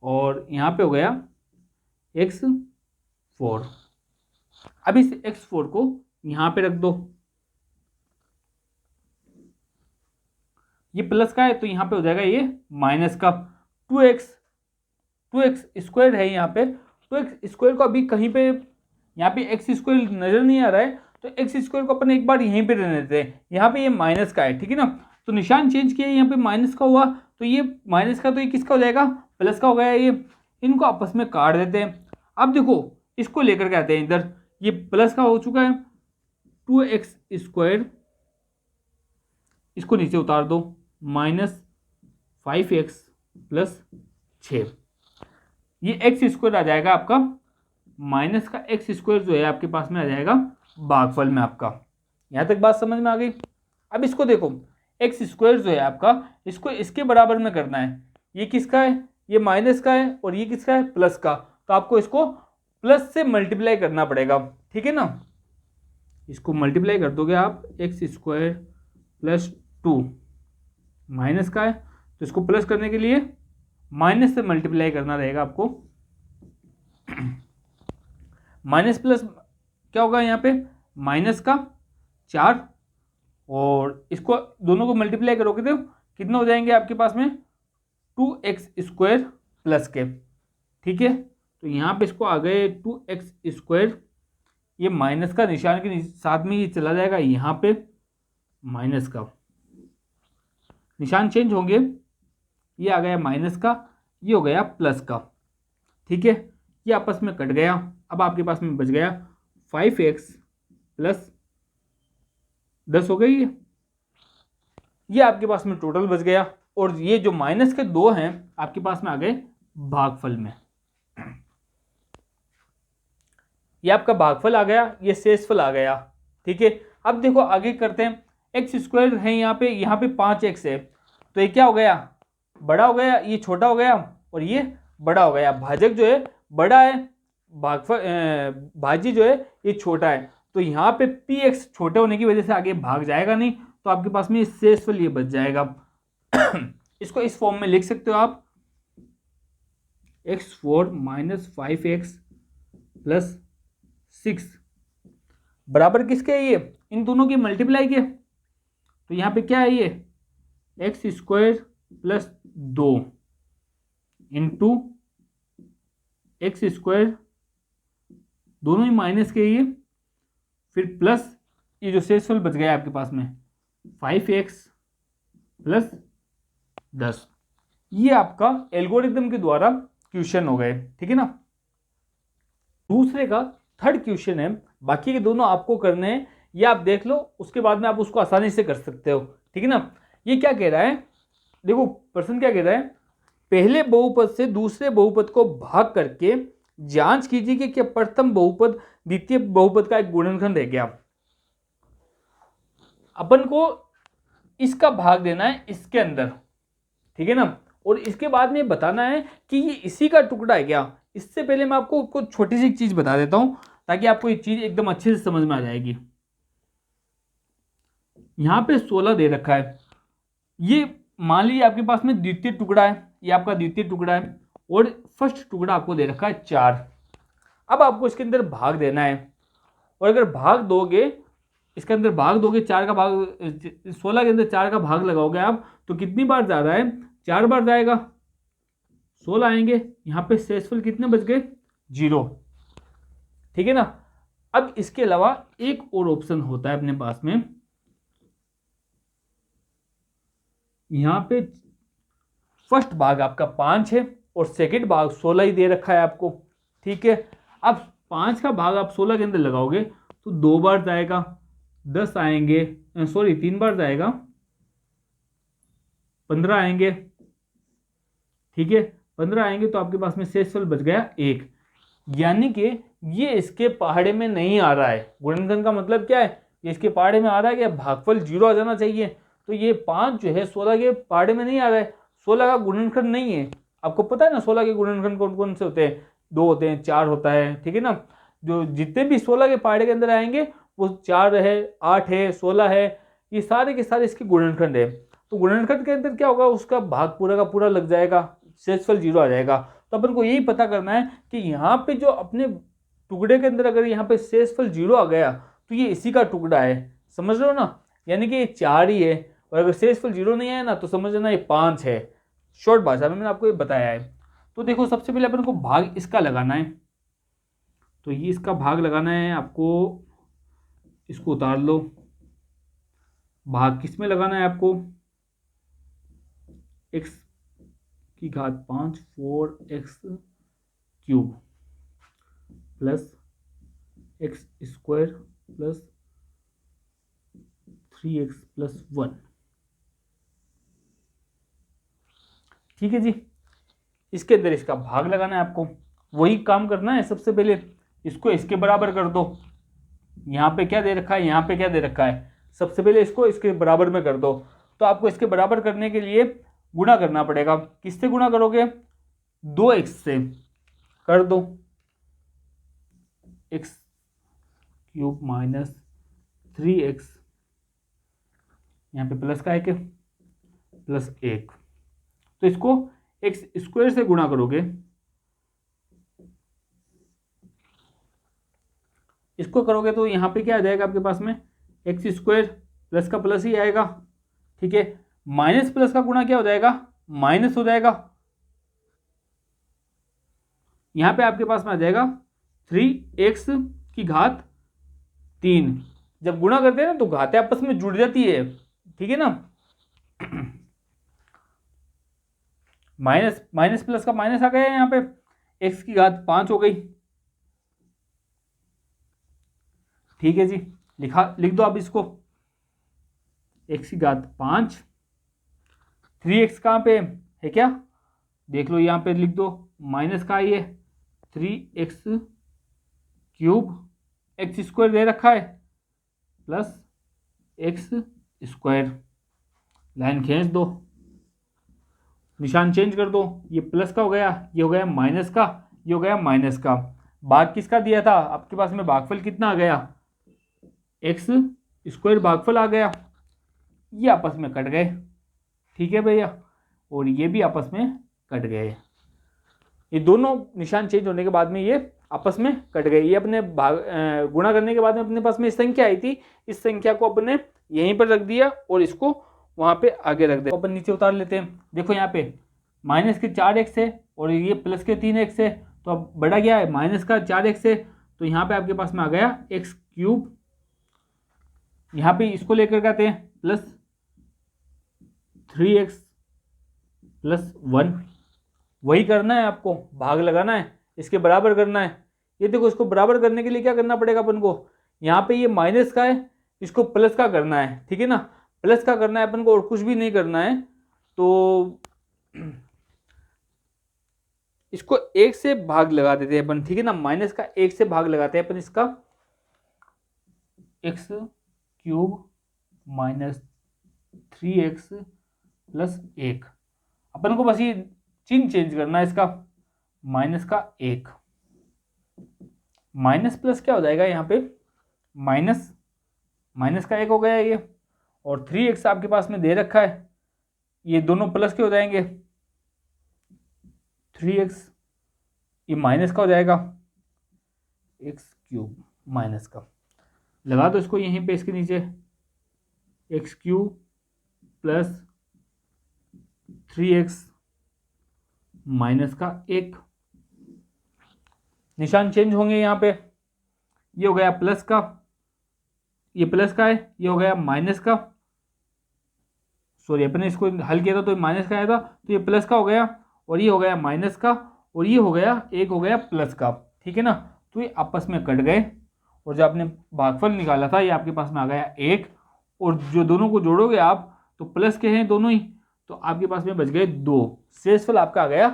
और यहाँ पे हो गया x4। अब इस x4 को यहाँ पे रख दो, ये प्लस का है तो यहाँ पे हो जाएगा ये माइनस का। 2x स्क्वायर है यहाँ पे, तो एक्स स्क्वायर को अभी कहीं पे यहाँ पे एक्स स्क्वायर नजर नहीं आ रहा है, तो एक्स स्क्वायर को अपन एक बार यहीं पे रहने देते हैं। यहाँ पे ये माइनस का है, ठीक है ना। तो निशान चेंज किया, यहाँ पे माइनस का हुआ, तो ये माइनस का तो ये किसका हो जाएगा, प्लस का हो गया। ये इनको आपस में काट देते हैं। अब देखो इसको लेकर के आते हैं इधर, ये प्लस का हो चुका है 2x स्क्वायर, इसको नीचे उतार दो, माइनस 5x प्लस 6, ये एक्स स्क्वायर आ जाएगा आपका, माइनस का एक्स स्क्वायर जो है आपके पास में आ जाएगा भागफल में आपका। यहाँ तक बात समझ में आ गई। अब इसको देखो, एक्स स्क्वायर जो है आपका, इसको इसके बराबर में करना है। ये किसका है, ये माइनस का है, और ये किसका है, प्लस का। तो आपको इसको प्लस से मल्टीप्लाई करना पड़ेगा, ठीक है ना। इसको मल्टीप्लाई कर दोगे आप, एक्स स्क्वायर प्लस 2 माइनस का है, तो इसको प्लस करने के लिए माइनस से मल्टीप्लाई करना रहेगा आपको। माइनस प्लस क्या होगा, यहाँ पे माइनस का 4, और इसको दोनों को मल्टीप्लाई करोगे तो कितना हो जाएंगे आपके पास में, 2x स्क्वायर प्लस के, ठीक है। तो यहाँ पे इसको आ गए 2x स्क्वायर, ये माइनस का निशान के साथ में ये चला जाएगा, यहाँ पे माइनस का निशान चेंज होंगे, ये आ गया माइनस का, ये हो गया प्लस का, ठीक है। ये आपस में कट गया। अब आपके पास में बच गया 5x प्लस 10 हो गई, ये आपके पास में टोटल बच गया। और ये जो माइनस के 2 हैं आपके पास में आ गए भागफल में, ये आपका भागफल आ गया, ये शेषफल आ गया, ठीक है। अब देखो आगे करते हैं, एक्स स्क्वायर है यहाँ पे 5x है, तो ये क्या हो गया, बड़ा हो गया, ये छोटा हो गया और ये बड़ा हो गया। भाजक जो है बड़ा है, भाजी जो है ये छोटा है, तो यहाँ पे px छोटे होने की वजह से आगे भाग जाएगा नहीं, तो आपके पास में शेषफल ये बच जाएगा। इसको इस फॉर्म में लिख सकते हो आप, x4 माइनस 5x प्लस 6 बराबर किसके है, ये इन दोनों की मल्टीप्लाई के। तो यहाँ पे क्या है, ये x square plus 2 into x square, दोनों ही माइनस के, ये फिर प्लस ये जो शेषफल बच गया आपके पास में 5x प्लस 10। ये आपका एल्गोरिथम के द्वारा क्वेश्चन हो गए, ठीक है ना। दूसरे का थर्ड क्वेश्चन है, बाकी के दोनों आपको करने हैं, ये आप देख लो, उसके बाद में आप उसको आसानी से कर सकते हो, ठीक है ना। ये क्या कह रहा है, देखो प्रश्न क्या कह रहा है, पहले बहुपद से दूसरे बहुपद को भाग करके जांच कीजिए कि क्या प्रथम बहुपद द्वितीय बहुपद का एक गुणनखंड है क्या। अपन को इसका भाग देना है इसके अंदर, ठीक है ना, और इसके बाद में बताना है कि ये इसी का टुकड़ा है क्या। इससे पहले मैं आपको छोटी सी चीज बता देता हूं ताकि आपको ये चीज एकदम अच्छे से समझ में आ जाएगी। यहां पे 16 दे रखा है, ये मान लीजिए आपके पास में द्वितीय टुकड़ा है, ये आपका द्वितीय टुकड़ा है, और फर्स्ट टुकड़ा आपको दे रखा है 4। अब आपको इसके अंदर भाग देना है, और अगर भाग दोगे, इसके अंदर भाग दोगे 4 का भाग 16 के अंदर 4 का भाग लगाओगे आप, तो कितनी बार जा रहा है, 4 बार जाएगा, 16 आएंगे। यहाँ पे शेषफल कितने बच गए, 0। ठीक है ना। अब इसके अलावा एक और ऑप्शन होता है अपने पास में, यहाँ पे फर्स्ट भाग आपका 5 है और सेकंड भाग 16 ही दे रखा है आपको। ठीक है, अब 5 का भाग आप 16 के अंदर लगाओगे तो 2 बार जाएगा, 10 आएंगे, 3 बार जाएगा, 15 आएंगे। ठीक है, 15 आएंगे तो आपके पास में शेषफल बच गया 1। यानी कि ये इसके पहाड़े में नहीं आ रहा है। गुणनखंड का मतलब क्या है, ये इसके पहाड़े में आ रहा है कि भागफल 0 आ जाना चाहिए। तो ये 5 जो है 16 के पहाड़े में नहीं आ रहा है, 16 का गुणनखंड नहीं है। आपको पता है ना 16 के गुणनखंड कौन कौन से होते हैं, 2 होते हैं, 4 होता है। ठीक है ना, जो जितने भी 16 के पहाड़े के अंदर आएंगे वो 4 है, 8 है, 16 है, ये सारे के सारे इसके गुणनखंड है। तो गुणनखंड के अंदर क्या होगा, उसका भाग पूरा का पूरा लग जाएगा, शेषफल 0 आ जाएगा। तो अपन को यही पता करना है कि यहाँ पे जो अपने टुकड़े के अंदर अगर यहाँ पे शेषफल 0 आ गया तो ये इसी का टुकड़ा है, समझ रहे हो ना। यानी कि ये 4 ही है, और अगर शेषफल 0 नहीं आया ना तो समझ लेना ये 5 है। शॉर्ट भाषा में मैंने आपको ये बताया है। तो देखो सबसे पहले अपन को भाग इसका लगाना है, तो ये इसका भाग लगाना है आपको, इसको उतार लो। भाग किस में लगाना है आपको, x की घात 5 4x cube plus x square plus 3x plus 1। ठीक है जी, इसके अंदर इसका भाग लगाना है आपको। वही काम करना है, सबसे पहले इसको इसके बराबर कर दो। यहाँ पे क्या दे रखा है, यहाँ पे क्या दे रखा है, सबसे पहले इसको इसके बराबर में कर दो। तो आपको इसके बराबर करने के लिए गुणा करना पड़ेगा। किससे गुणा करोगे, 2x से कर दो, x क्यूब माइनस 3x, यहाँ पे प्लस का है कि प्लस 1। तो इसको x स्क्वायर से गुणा करोगे, इसको करोगे तो यहाँ पे क्या आ जाएगा आपके पास में, एक्स स्क्वायर, प्लस का प्लस ही आएगा। ठीक है, माइनस प्लस का गुणा क्या हो जाएगा, माइनस हो जाएगा। यहाँ पे आपके पास में आ जाएगा 3x की घात 3। जब गुणा करते हैं ना तो घातें आपस में जुड़ जाती है। ठीक है ना, माइनस माइनस प्लस का माइनस आ गया है, यहाँ पे x की घात 5 हो गई। ठीक है जी, लिख दो आप इसको, x की घात 5, 3x कहाँ पे है क्या, देख लो यहाँ पे लिख दो, माइनस का ही है 3x क्यूब, x स्क्वायर दे रखा है प्लस x स्क्वायर। लाइन खींच दो, निशान चेंज कर दो, ये प्लस का हो गया, ये हो गया माइनस का, ये हो गया माइनस का। भाग किसका दिया था आपके पास में, भागफल कितना आ गया, एक्स स्क्वायर भागफल आ गया। ये आपस में कट गए। ठीक है भैया, और ये भी आपस में कट गए। ये दोनों निशान चेंज होने के बाद में ये आपस में कट गए। ये अपने गुणा करने के बाद में अपने पास में संख्या आई थी, इस संख्या को अपने यहीं पर रख दिया और इसको वहाँ पे आगे रख दे। अपन नीचे उतार लेते हैं। देखो यहाँ पे माइनस के 4x है और ये प्लस के 3x है, तो अब बड़ा क्या है, माइनस का 4x है, तो यहाँ पे आपके पास में आ गया x क्यूब। यहाँ पे इसको लेकर आते हैं प्लस 3x प्लस 1। वही करना है आपको, भाग लगाना है, इसके बराबर करना है। ये देखो, इसको बराबर करने के लिए क्या करना पड़ेगा अपन को, यहाँ पे ये माइनस का है, इसको प्लस का करना है। ठीक है ना, प्लस का करना है अपन को और कुछ भी नहीं करना है। तो इसको 1 से भाग लगा देते हैं अपन। ठीक है ना, माइनस का 1 से भाग लगाते हैं अपन इसका, x cube minus 3x plus 1। अपन को बस ये चिन्ह चेंज करना है इसका, माइनस का 1, माइनस प्लस क्या हो जाएगा यहाँ पे, माइनस माइनस का 1 हो गया ये, और 3x आपके पास में दे रखा है, ये दोनों प्लस के हो जाएंगे, 3x ये माइनस का हो जाएगा, x क्यूब माइनस का। लगा दो इसको यहीं पे इसके नीचे, x cube plus 3x minus का 1, निशान चेंज होंगे यहाँ पे, ये हो गया प्लस का, ये प्लस का है, ये हो गया माइनस का, सॉरी अपने इसको हल किया था तो माइनस का आया था, तो ये प्लस का हो गया, और ये हो गया माइनस का, और ये हो गया एक हो गया प्लस का, ठीक है ना। तो ये आपस में कट गए, और जो आपने भागफल निकाला था ये आपके पास में आ गया 1, और जो दोनों को जोड़ोगे आप तो प्लस के हैं दोनों ही, तो आपके पास में बच गए 2, शेषफल आपका आ गया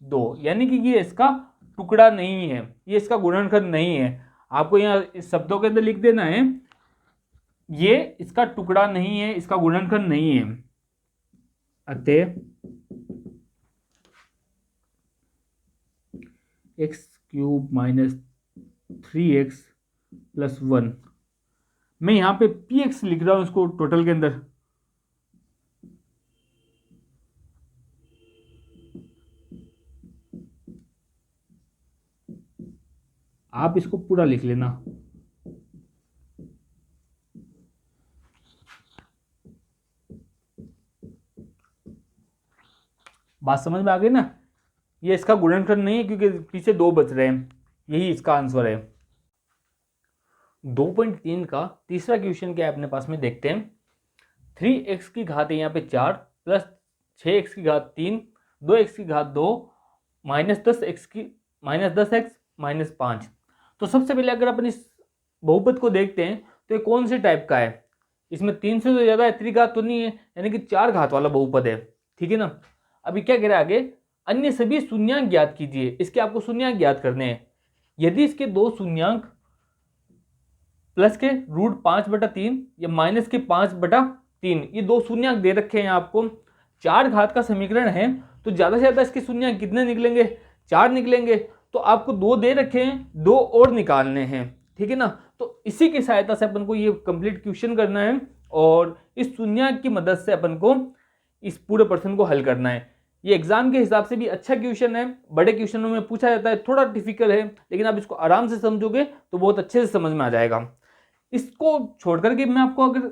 2, यानी कि ये इसका टुकड़ा नहीं है, ये इसका गुणनखंड नहीं है। आपको यहाँ इस शब्दों के अंदर लिख देना है, ये इसका टुकड़ा नहीं है, इसका गुणनखंड नहीं है। अतः x cube minus 3x plus 1, मैं यहाँ पे px लिख रहा हूं इसको टोटल के अंदर, आप इसको पूरा लिख लेना। बात समझ में आ गई ना, ये इसका गुणनखंड नहीं है क्योंकि पीछे 2 बच रहे हैं, यही इसका आंसर है। 2.3 का तीसरा क्वेश्चन क्या है अपने पास में, देखते हैं। 3x की घात है यहाँ पे 4 प्लस 6x की घात 3, 2x की घात 2 माइनस 10x माइनस 5। तो सबसे पहले अगर अपन इस बहुपद को देखते हैं तो ये कौन से टाइप का है, इसमें 3 से तो ज़्यादा है, त्रिघात तो नहीं है, यानी कि 4 घात वाला बहुपद है, ठीक है ना। अभी क्या कह रहा है आगे, अन्य सभी शून्यांक ज्ञात कीजिए, इसके आपको शून्यांक ज्ञात करने हैं। यदि इसके 2 शून्यांक प्लस के रूट 5/3 या माइनस के 5/3, ये 2 शून्यांक दे रखे हैं आपको, 4 घात का समीकरण है, तो ज़्यादा से ज़्यादा इसके शून्यांक कितने निकलेंगे, 4 निकलेंगे। तो आपको 2 दे रखे हैं, 2 और निकालने हैं, ठीक है ना। तो इसी की सहायता से अपन को ये कंप्लीट क्वेश्चन करना है, और इस शून्यांक की मदद से अपन को इस पूरे प्रश्न को हल करना है। ये एग्जाम के हिसाब से भी अच्छा क्वेश्चन है, बड़े क्वेश्चनों में पूछा जाता है, थोड़ा डिफिकल्ट है, लेकिन आप इसको आराम से समझोगे तो बहुत अच्छे से समझ में आ जाएगा। इसको छोड़ करके मैं आपको, अगर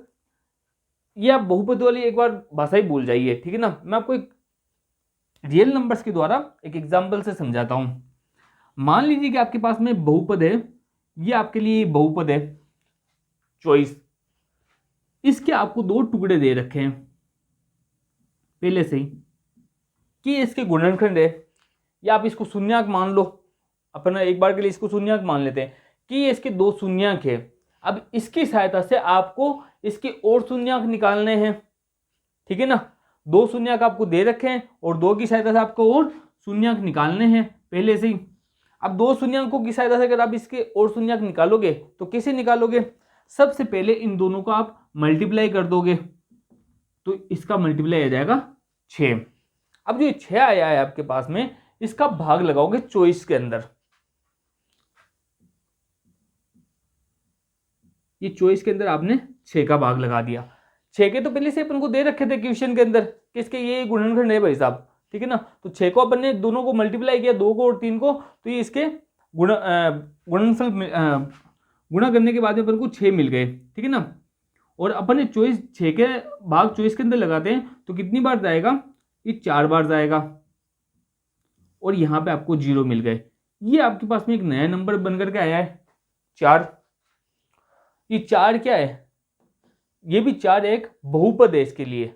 ये आप बहुपद वाली एक बार भाषा ही भूल जाइए, ठीक है ना। मैं आपको एक रियल नंबर्स के द्वारा एक एग्जांपल से समझाता हूं। मान लीजिए कि आपके पास में बहुपद है, ये आपके लिए बहुपद है 24, इसके आपको 2 टुकड़े दे रखे हैं पहले से ही, कि इसके गुणनखंड है, या आप इसको शून्यांक मान लो, अपन एक बार के लिए इसको शून्यांक मान लेते हैं कि ये इसके 2 शून्यांक है। अब इसकी सहायता से आपको इसके और शून्यांक निकालने हैं, ठीक है ना। 2 शून्यांक आपको दे रखे हैं और 2 की सहायता से आपको और शून्यांक निकालने हैं पहले से ही। अब 2 शून्यांकों की सहायता से अगर आप इसके और शून्यांक निकालोगे तो कैसे निकालोगे, सबसे पहले इन दोनों का आप मल्टीप्लाई कर दोगे, तो इसका मल्टीप्लाई आ जाएगा 6। अब जो 6 आया है आपके पास में, इसका भाग लगाओगे 24 के अंदर, ये 24 के अंदर आपने 6 का भाग लगा दिया। 6 के तो पहले से अपन को दे रखे थे क्वेश्चन के अंदर कि इसके ये गुणनखंड है भाई साहब, ठीक है ना। तो 6 को अपन ने दोनों को मल्टीप्लाई किया, 2 को और 3 को, तो ये इसके गुणनफल गुणा करने के बाद में अपन को 6 मिल गए, ठीक है ना। और अपन ने 6 के भाग 24 के अंदर लगाते हैं तो कितनी बार जाएगा, ये 4 बार जाएगा, और यहाँ पे आपको 0 मिल गए। ये आपके पास में एक नया नंबर बनकर के आया है 4। ये 4 क्या है, ये भी 4 एक बहुपद है इसके लिए,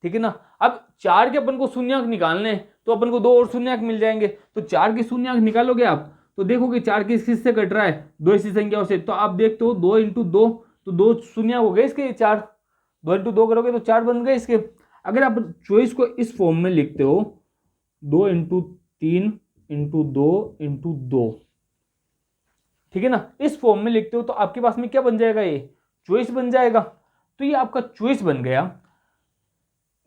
ठीक है ना। अब 4 के अपन को शून्यांक निकालने हैं, तो अपन को 2 और शून्यांक मिल जाएंगे, तो 4 के शून्यांक निकालोगे आप तो देखोगे 4 किस से कट रहा है, 2 ऐसी संख्याओं से। तो आप देखते हो 2 × 2, तो 2 शून्यांक हो गए इसके 4, 2 × 2 करोगे तो 4 बन गए इसके। अगर आप 24 को इस फॉर्म में लिखते हो, 2 × 3 × 2 × 2, ठीक है ना, इस फॉर्म में लिखते हो तो आपके पास में क्या बन जाएगा, ये 24 बन जाएगा। तो ये आपका 24 बन गया।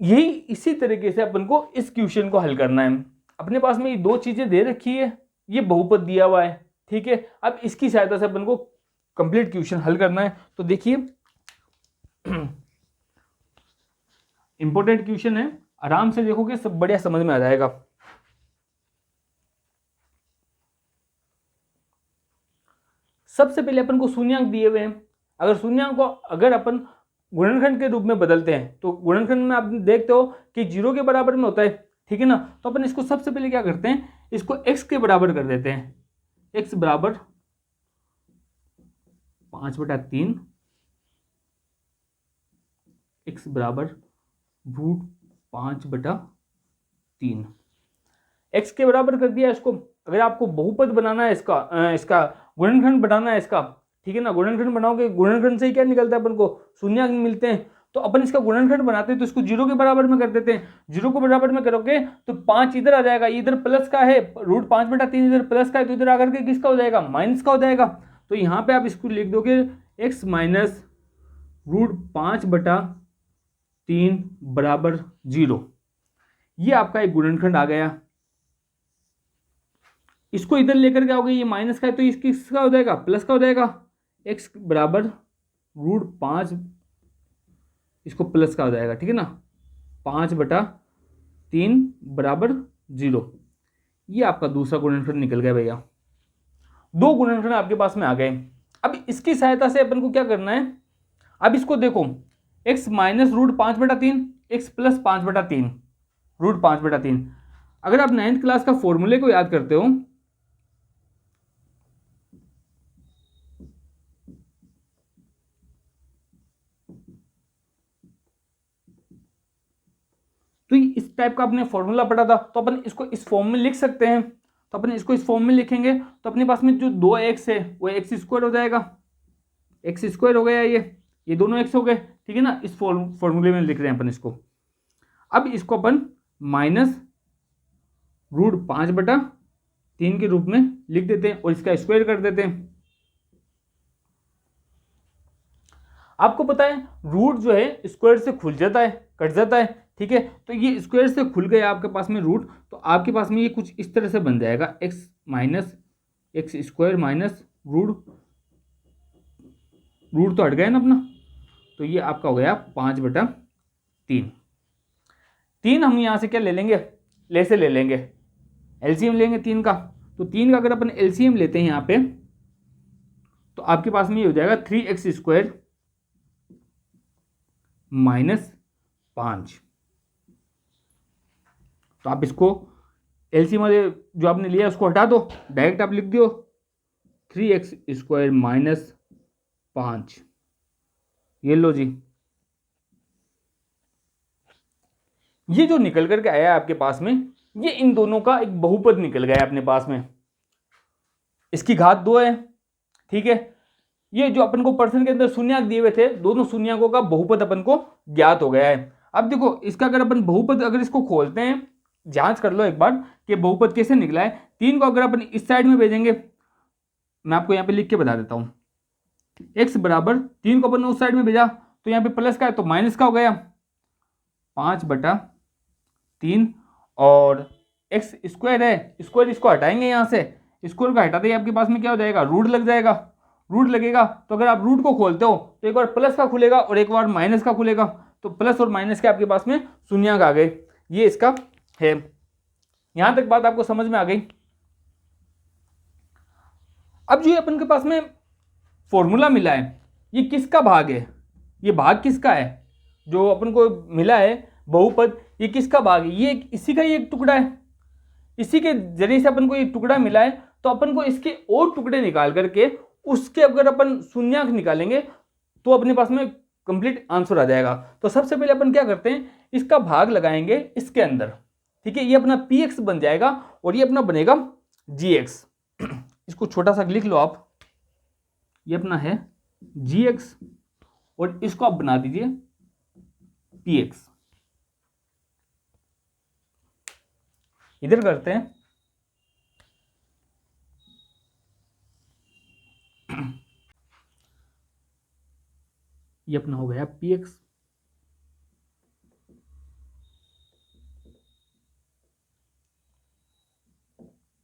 यही इसी तरीके से अपन को इस क्वेश्चन को हल करना है। अपने पास में ये 2 चीजें दे रखी है, ये बहुपद दिया हुआ है, ठीक है। अब इसकी सहायता से अपन को कंप्लीट क्वेश्चन हल करना है। तो देखिए इंपॉर्टेंट क्वेश्चन है, आराम से देखोगे सब बढ़िया समझ में आ जाएगा। सबसे पहले अपन को शून्यांक दिए हुए हैं, अगर शून्याङ्क को अगर अपन गुणनखंड के रूप में बदलते हैं तो गुणनखंड में आप देखते हो कि 0 के बराबर में होता है, ठीक है ना। तो अपन इसको सबसे पहले क्या करते हैं, इसको x के बराबर कर देते हैं, x बराबर 5/3, x बराबर √5/3, x के बराबर कर दिया इसको। अगर आपको बहुपद बनाना है इसका गुणनखंड बनाना है इसका, ठीक है ना, गुणनखंड बनाओगे, गुणनखंड से ही क्या निकलता है अपन को, शून्याङ्क मिलते हैं। तो अपन इसका गुणनखंड बनाते हैं तो इसको 0 के बराबर में कर देते हैं। 0 को बराबर में करोगे तो 5 इधर आ जाएगा, इधर प्लस का है, √5/3 इधर प्लस का है, तो इधर आकर के किसका हो जाएगा, माइनस का हो जाएगा। तो यहाँ पे आप इसको लिख दोगे x माइनस √5/3 बराबर 0। ये आपका एक गुणनखंड आ गया। इसको इधर लेकर के आओगे, ये माइनस का है तो इसकी किसका हो जाएगा, प्लस का हो जाएगा। x बराबर √5, इसको प्लस का हो जाएगा, ठीक है ना, 5/3 बराबर 0। ये आपका दूसरा गुणनखंड निकल गया भैया। 2 गुणनखंड आपके पास में आ गए। अब इसकी सहायता से अपन को क्या करना है, अब इसको देखो, x माइनस √5/3, x प्लस 5/3, √5/3। अगर आप 9th क्लास का फॉर्मूले को याद करते हो तो इस टाइप का आपने फॉर्मूला पढ़ा था, तो अपन इसको इस फॉर्म में लिख सकते हैं। तो अपन इसको इस फॉर्म में लिखेंगे तो अपने पास में जो 2x है वो x² हो जाएगा, x² हो गया, ये दोनों x हो गए, ठीक है ना। इस फॉर्मूले में लिख रहे हैं अपन इसको। अब इसको अपन माइनस √5/3 के रूप में लिख देते हैं और इसका स्क्वायर कर देते हैं। आपको पता है रूट जो है स्क्वायर से खुल जाता है, कट जाता है, ठीक है। तो ये स्क्वायर से खुल गया आपके पास में रूट, तो आपके पास में ये कुछ इस तरह से बन जाएगा, x minus x² minus root तो हट गया ना अपना, तो ये आपका हो गया 5/3। 3 हम यहाँ से क्या ले लेंगे, ले लेंगे, एलसीएम लेंगे 3 का। तो 3 का अगर अपन एलसीएम लेते हैं यहाँ पे तो आपके पास में ये हो जाएगा 3x² माइनस 5। तो आप इसको एलसीएम वाले जो आपने लिया उसको हटा दो, डायरेक्ट आप लिख दो 3x² माइनस 5। ये लो जी, ये जो निकल करके आया आपके पास में, ये इन दोनों का एक बहुपद निकल गया अपने पास में। इसकी घात 2 है, ठीक है। ये जो अपन को प्रश्न के अंदर शून्याङ्क दिए हुए थे, दोनों शून्याङ्कों का बहुपद अपन को ज्ञात हो गया है। अब देखो इसका अगर अपन बहुपद अगर इसको खोलते हैं, जांच कर लो एक बार कि बहुपद कैसे निकला है। 3 को अगर अपन इस साइड में भेजेंगे, मैं आपको यहाँ पे लिख के बता देता हूँ, x बराबर 3 को अपन उस साइड में भेजा तो यहाँ पे प्लस का है तो माइनस का हो गया 5/3, और x² है, स्क्वायर इसको हटाएंगे यहाँ से, स्क्वायर को हटाते ही आपके पास में क्या हो जाएगा, रूट लग जाएगा। रूट लगेगा तो अगर आप रूट को खोलते हो तो एक बार प्लस का खुलेगा और एक बार माइनस का खुलेगा, तो प्लस और माइनस के आपके पास में शून्याङ्क आ गए। ये इसका है। यहां तक बात आपको समझ में आ गई। अब जो अपन के पास में फॉर्मूला मिला है, ये किसका भाग है, ये भाग किसका है, जो अपन को मिला है बहुपद, ये किसका भाग है, ये इसी का ही एक टुकड़ा है। इसी के जरिए से अपन को एक टुकड़ा मिला है, तो अपन को इसके और टुकड़े निकाल करके उसके अगर अपन शून्याङ्क निकालेंगे तो अपने पास में कंप्लीट आंसर आ जाएगा। तो सबसे पहले अपन क्या करते हैं, इसका भाग लगाएंगे इसके अंदर, ठीक है। ये अपना px बन जाएगा और ये अपना बनेगा gx। इसको छोटा सा लिख लो आप, ये अपना है gx और इसको आप बना दीजिए px। इधर करते हैं, ये अपना हो गया px,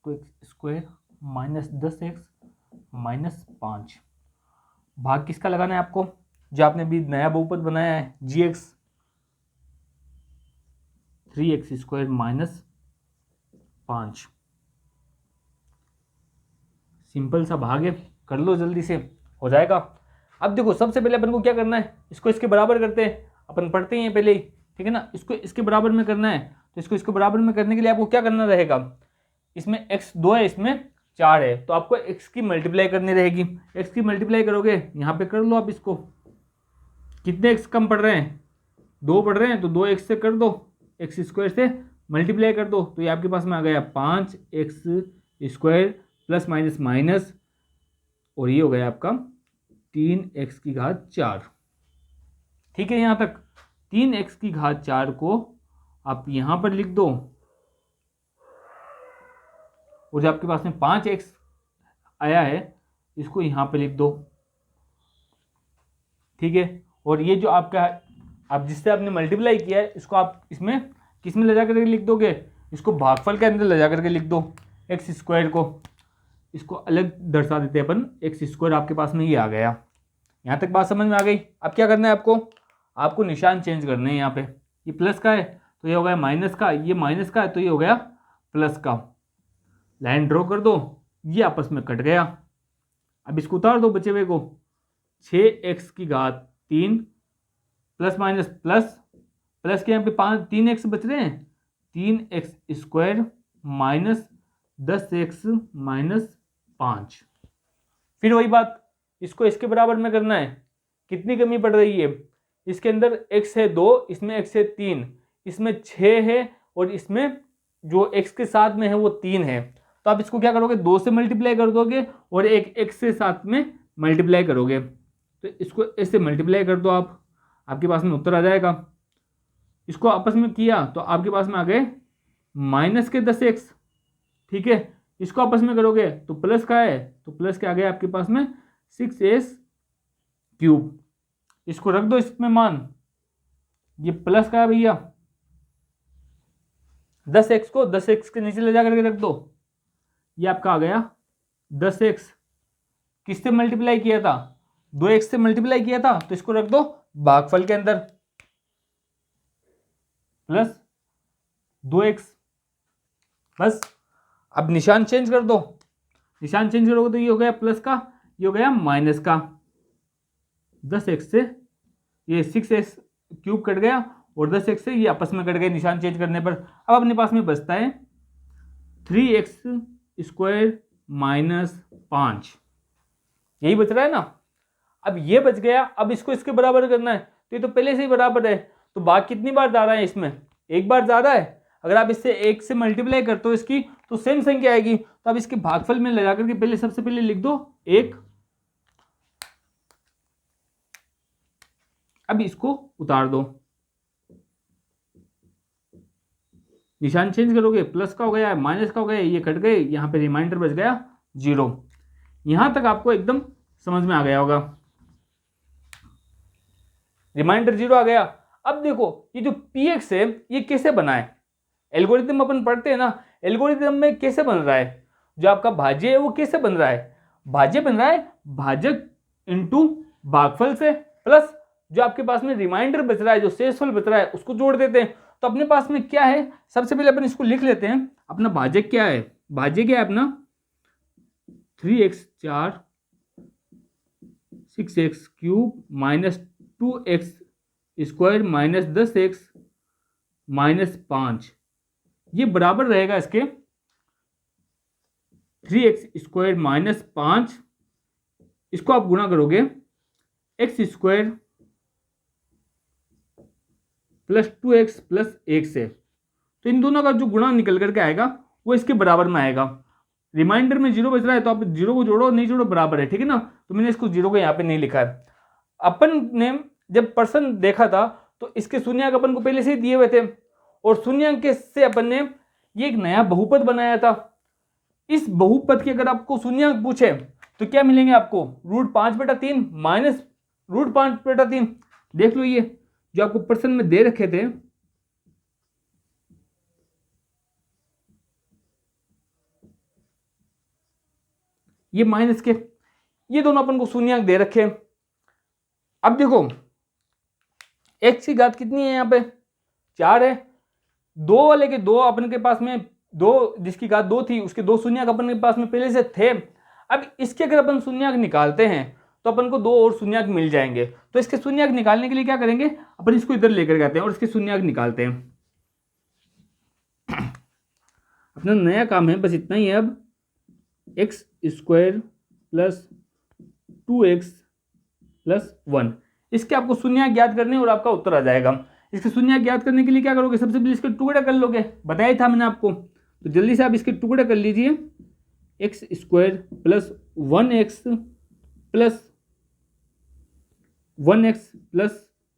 तो x² माइनस 10x माइनस 5। भाग किसका लगाना है आपको, जो आपने अभी नया बहुपद बनाया है gx, 3x² माइनस 5। सिंपल सा भाग है, कर लो जल्दी से, हो जाएगा। अब देखो सबसे पहले अपन को क्या करना है, इसको इसके बराबर करते हैं, अपन पढ़ते हैं पहले ही, ठीक है ना। इसको इसके बराबर में करना है, तो इसको इसके बराबर में करने के लिए आपको क्या करना रहेगा, इसमें x2 है, इसमें 4 है, तो आपको x की मल्टीप्लाई करनी रहेगी। x की मल्टीप्लाई करोगे, यहाँ पे कर लो आप इसको, कितने x कम पड़ रहे हैं, 2 पड़ रहे हैं, तो 2x से कर दो, x² से मल्टीप्लाई कर दो, तो ये आपके पास में आ गया 5x² प्लस माइनस माइनस, और ये हो गया आपका 3x⁴। ठीक है, यहाँ तक 3x⁴ को आप यहाँ पर लिख दो, और जो आपके पास में 5x आया है इसको यहाँ पे लिख दो, ठीक है। और ये जो आपका आप जिससे आपने मल्टीप्लाई किया है इसको आप इसमें किस में ले जा करके लिख दोगे, इसको भागफल के अंदर ले जा करके लिख दो, x² को, इसको अलग दर्शा देते हैं अपन, x² आपके पास में ये आ गया। यहाँ तक बात समझ में आ गई। अब क्या करना है आपको निशान चेंज करने हैं। यहाँ पे ये प्लस का है तो ये हो गया माइनस का, ये माइनस का है तो ये हो गया प्लस का। लाइन ड्रॉ कर दो, ये आपस में कट गया। अब इसको उतार दो बचे हुए को, 6x⁴ plus minus plus, plus के यहाँ पे 3x बच रहे हैं, 3x² माइनस 10x माइनस 5। फिर वही बात, इसको इसके बराबर में करना है। कितनी कमी पड़ रही है, इसके अंदर x है 2, इसमें x है 3, इसमें 6 है, और इसमें जो x के साथ में है वो 3 है। तो आप इसको क्या करोगे, 2 से मल्टीप्लाई कर दोगे और एक x से साथ में मल्टीप्लाई करोगे, तो इसको ऐसे मल्टीप्लाई कर दो आप, आपके पास में उत्तर आ जाएगा। इसको आपस में किया तो आपके पास में आ गए माइनस के 10x, ठीक है। इसको आपस में करोगे तो प्लस का है, तो प्लस के आ गया आपके पास में 6s³। इसको रख दो इसमें मान, ये प्लस का है भैया, 10x को 10x के नीचे ले जा करके रख दो, ये आपका आ गया 10x। किससे मल्टीप्लाई किया था, 2x से मल्टीप्लाई किया था, तो इसको रख दो भागफल के अंदर, प्लस 2x। बस अब निशान चेंज कर दो, निशान चेंज करोगे तो ये हो गया प्लस का, ये हो गया माइनस का। 10x से ये 6s³ कट गया और 10x से ये आपस में कट गए निशान चेंज करने पर। अब अपने पास में बचता है 3x² माइनस 5, यही बच रहा है ना। अब ये बच गया, अब इसको इसके बराबर करना है, तो ये तो पहले से ही बराबर है, तो भाग कितनी बार जा रहा है, इसमें एक बार जा रहा है। अगर आप इससे 1 से मल्टीप्लाई करते हो इसकी तो सेम संख्या आएगी, तो आप इसके भागफल में ले जाकर के पहले सबसे पहले लिख दो 1। अब इसको उतार दो, निशान चेंज करोगे, प्लस का हो गया माइनस का हो गया, ये कट गए, यहाँ पे रिमाइंडर बच गया 0। यहां तक आपको एकदम समझ में आ गया होगा, रिमाइंडर 0 आ गया। अब देखो ये जो px है ये कैसे बना है, एल्गोरिथम अपन पढ़ते हैं ना, एल्गोरिथम में कैसे बन रहा है, जो आपका भाज्य है वो कैसे बन रहा है, भाज्य बन रहा है भाजक इंटू भागफल से, प्लस जो आपके पास में रिमाइंडर बच रहा है, जो शेषफल बच रहा है उसको जोड़ देते हैं। तो अपने पास में क्या है, सबसे पहले अपन इसको लिख लेते हैं, अपना भाजक क्या है, भाज्य क्या है अपना 3x⁴ 6x³ minus 2x² minus 10x minus 5, ये बराबर रहेगा इसके 3x² माइनस 5, इसको आप गुणा करोगे x² प्लस 2x प्लस 1 से, तो इन दोनों का जो गुणा निकल करके आएगा वो इसके बराबर में आएगा। रिमाइंडर में 0 बच रहा है तो आप 0 को जोड़ो, नहीं जोड़ो बराबर है, ठीक है ना। तो मैंने इसको 0 को यहाँ पे नहीं लिखा है। अपन ने जब पर्सन देखा था तो इसके शून्यंक अपन को पहले से ही दिए हुए थे, और शून्यंक से अपन ने ये एक नया बहुपद बनाया था। इस बहुपद के अगर आपको शून्यंक पूछे तो क्या मिलेंगे आपको, √5/3 माइनस √5/3। देख लो ये जो आपको प्रश्न में दे रखे थे, ये माइनस के, ये दोनों अपन को शून्यंक दे रखे हैं। अब देखो x की घात कितनी है, यहाँ पे 4 है, 2 वाले के 2 अपन के पास में 2, जिसकी घात 2 थी उसके 2 शून्यंक अपन के पास में पहले से थे। अब इसके अगर अपन शून्यंक निकालते हैं तो अपन को 2 और शून्यक मिल जाएंगे। तो इसके शून्यक निकालने के लिए क्या करेंगे, अपन इसको इधर लेकर जाते हैं और इसके शून्यक निकालते हैं। अपना नया काम है, बस इतना ही है अब, x square plus 2x plus 1, इसके आपको शून्यक ज्ञात करने और आपका उत्तर आ जाएगा। इसके शून्यक ज्ञात करने के लिए क्या करोगे, सबसे पहले इसके टुकड़े कर लोगे, बताया था मैंने आपको। तो जल्दी से आप इसके टुकड़े कर लीजिए, x square plus 1x plus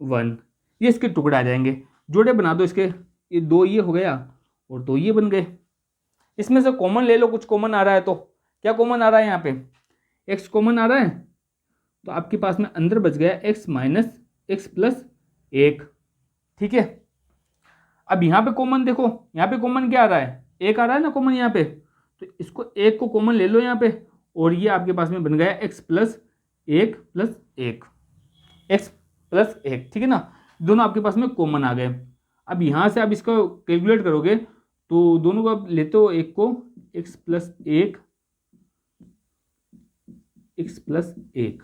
1, ये इसके टुकड़े आ जाएंगे। जोड़े बना दो इसके, ये 2 ये हो गया और 2 ये बन गए। इसमें से कॉमन ले लो, कुछ कॉमन आ रहा है तो क्या कॉमन आ रहा है, यहाँ पे x कॉमन आ रहा है, तो आपके पास में अंदर बच गया x माइनस एक्स प्लस 1, ठीक है। अब यहाँ पे कॉमन देखो, यहाँ पे कॉमन क्या आ रहा है, 1 आ रहा है ना कॉमन यहाँ पे, तो इसको 1 को कॉमन ले लो यहाँ पे, और ये आपके पास में बन गया x plus 1 plus 1, x plus 1, ठीक है ना, दोनों आपके पास में कॉमन आ गए। अब यहाँ से आप इसको कैलकुलेट करोगे तो दोनों को आप लेते हो, एक को x प्लस 1, x प्लस 1,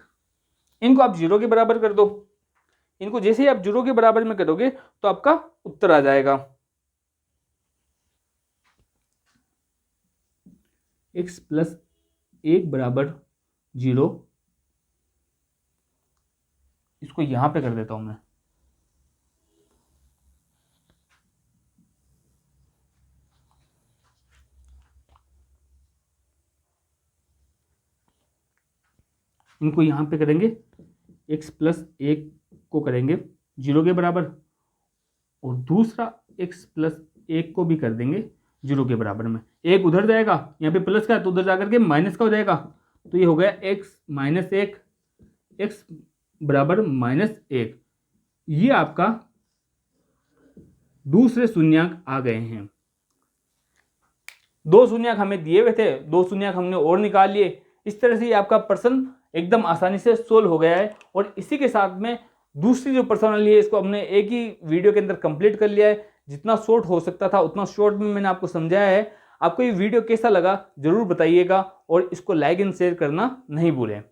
इनको आप 0 के बराबर कर दो। इनको जैसे ही आप 0 के बराबर में करोगे तो आपका उत्तर आ जाएगा, x प्लस 1 बराबर 0। इसको यहां पे कर देता हूं मैं, इनको यहां पे करेंगे, x प्लस 1 को करेंगे 0 के बराबर, और दूसरा x प्लस 1 को भी कर देंगे 0 के बराबर में। एक उधर जाएगा, यहाँ पे प्लस का तो उधर जाकर के माइनस का हो जाएगा, तो ये हो गया x माइनस 1, x बराबर -1। ये आपका दूसरे शून्यक आ गए हैं। 2 शून्यक हमें दिए हुए थे, 2 शून्यक हमने और निकाल लिए। इस तरह से आपका प्रश्न एकदम आसानी से सोल्व हो गया है। और इसी के साथ में दूसरी जो प्रश्नावली है इसको हमने एक ही वीडियो के अंदर कंप्लीट कर लिया है। जितना शॉर्ट हो सकता था उतना शॉर्ट में मैंने आपको समझाया है। आपको ये वीडियो कैसा लगा जरूर बताइएगा और इसको लाइक एंड शेयर करना नहीं भूलें।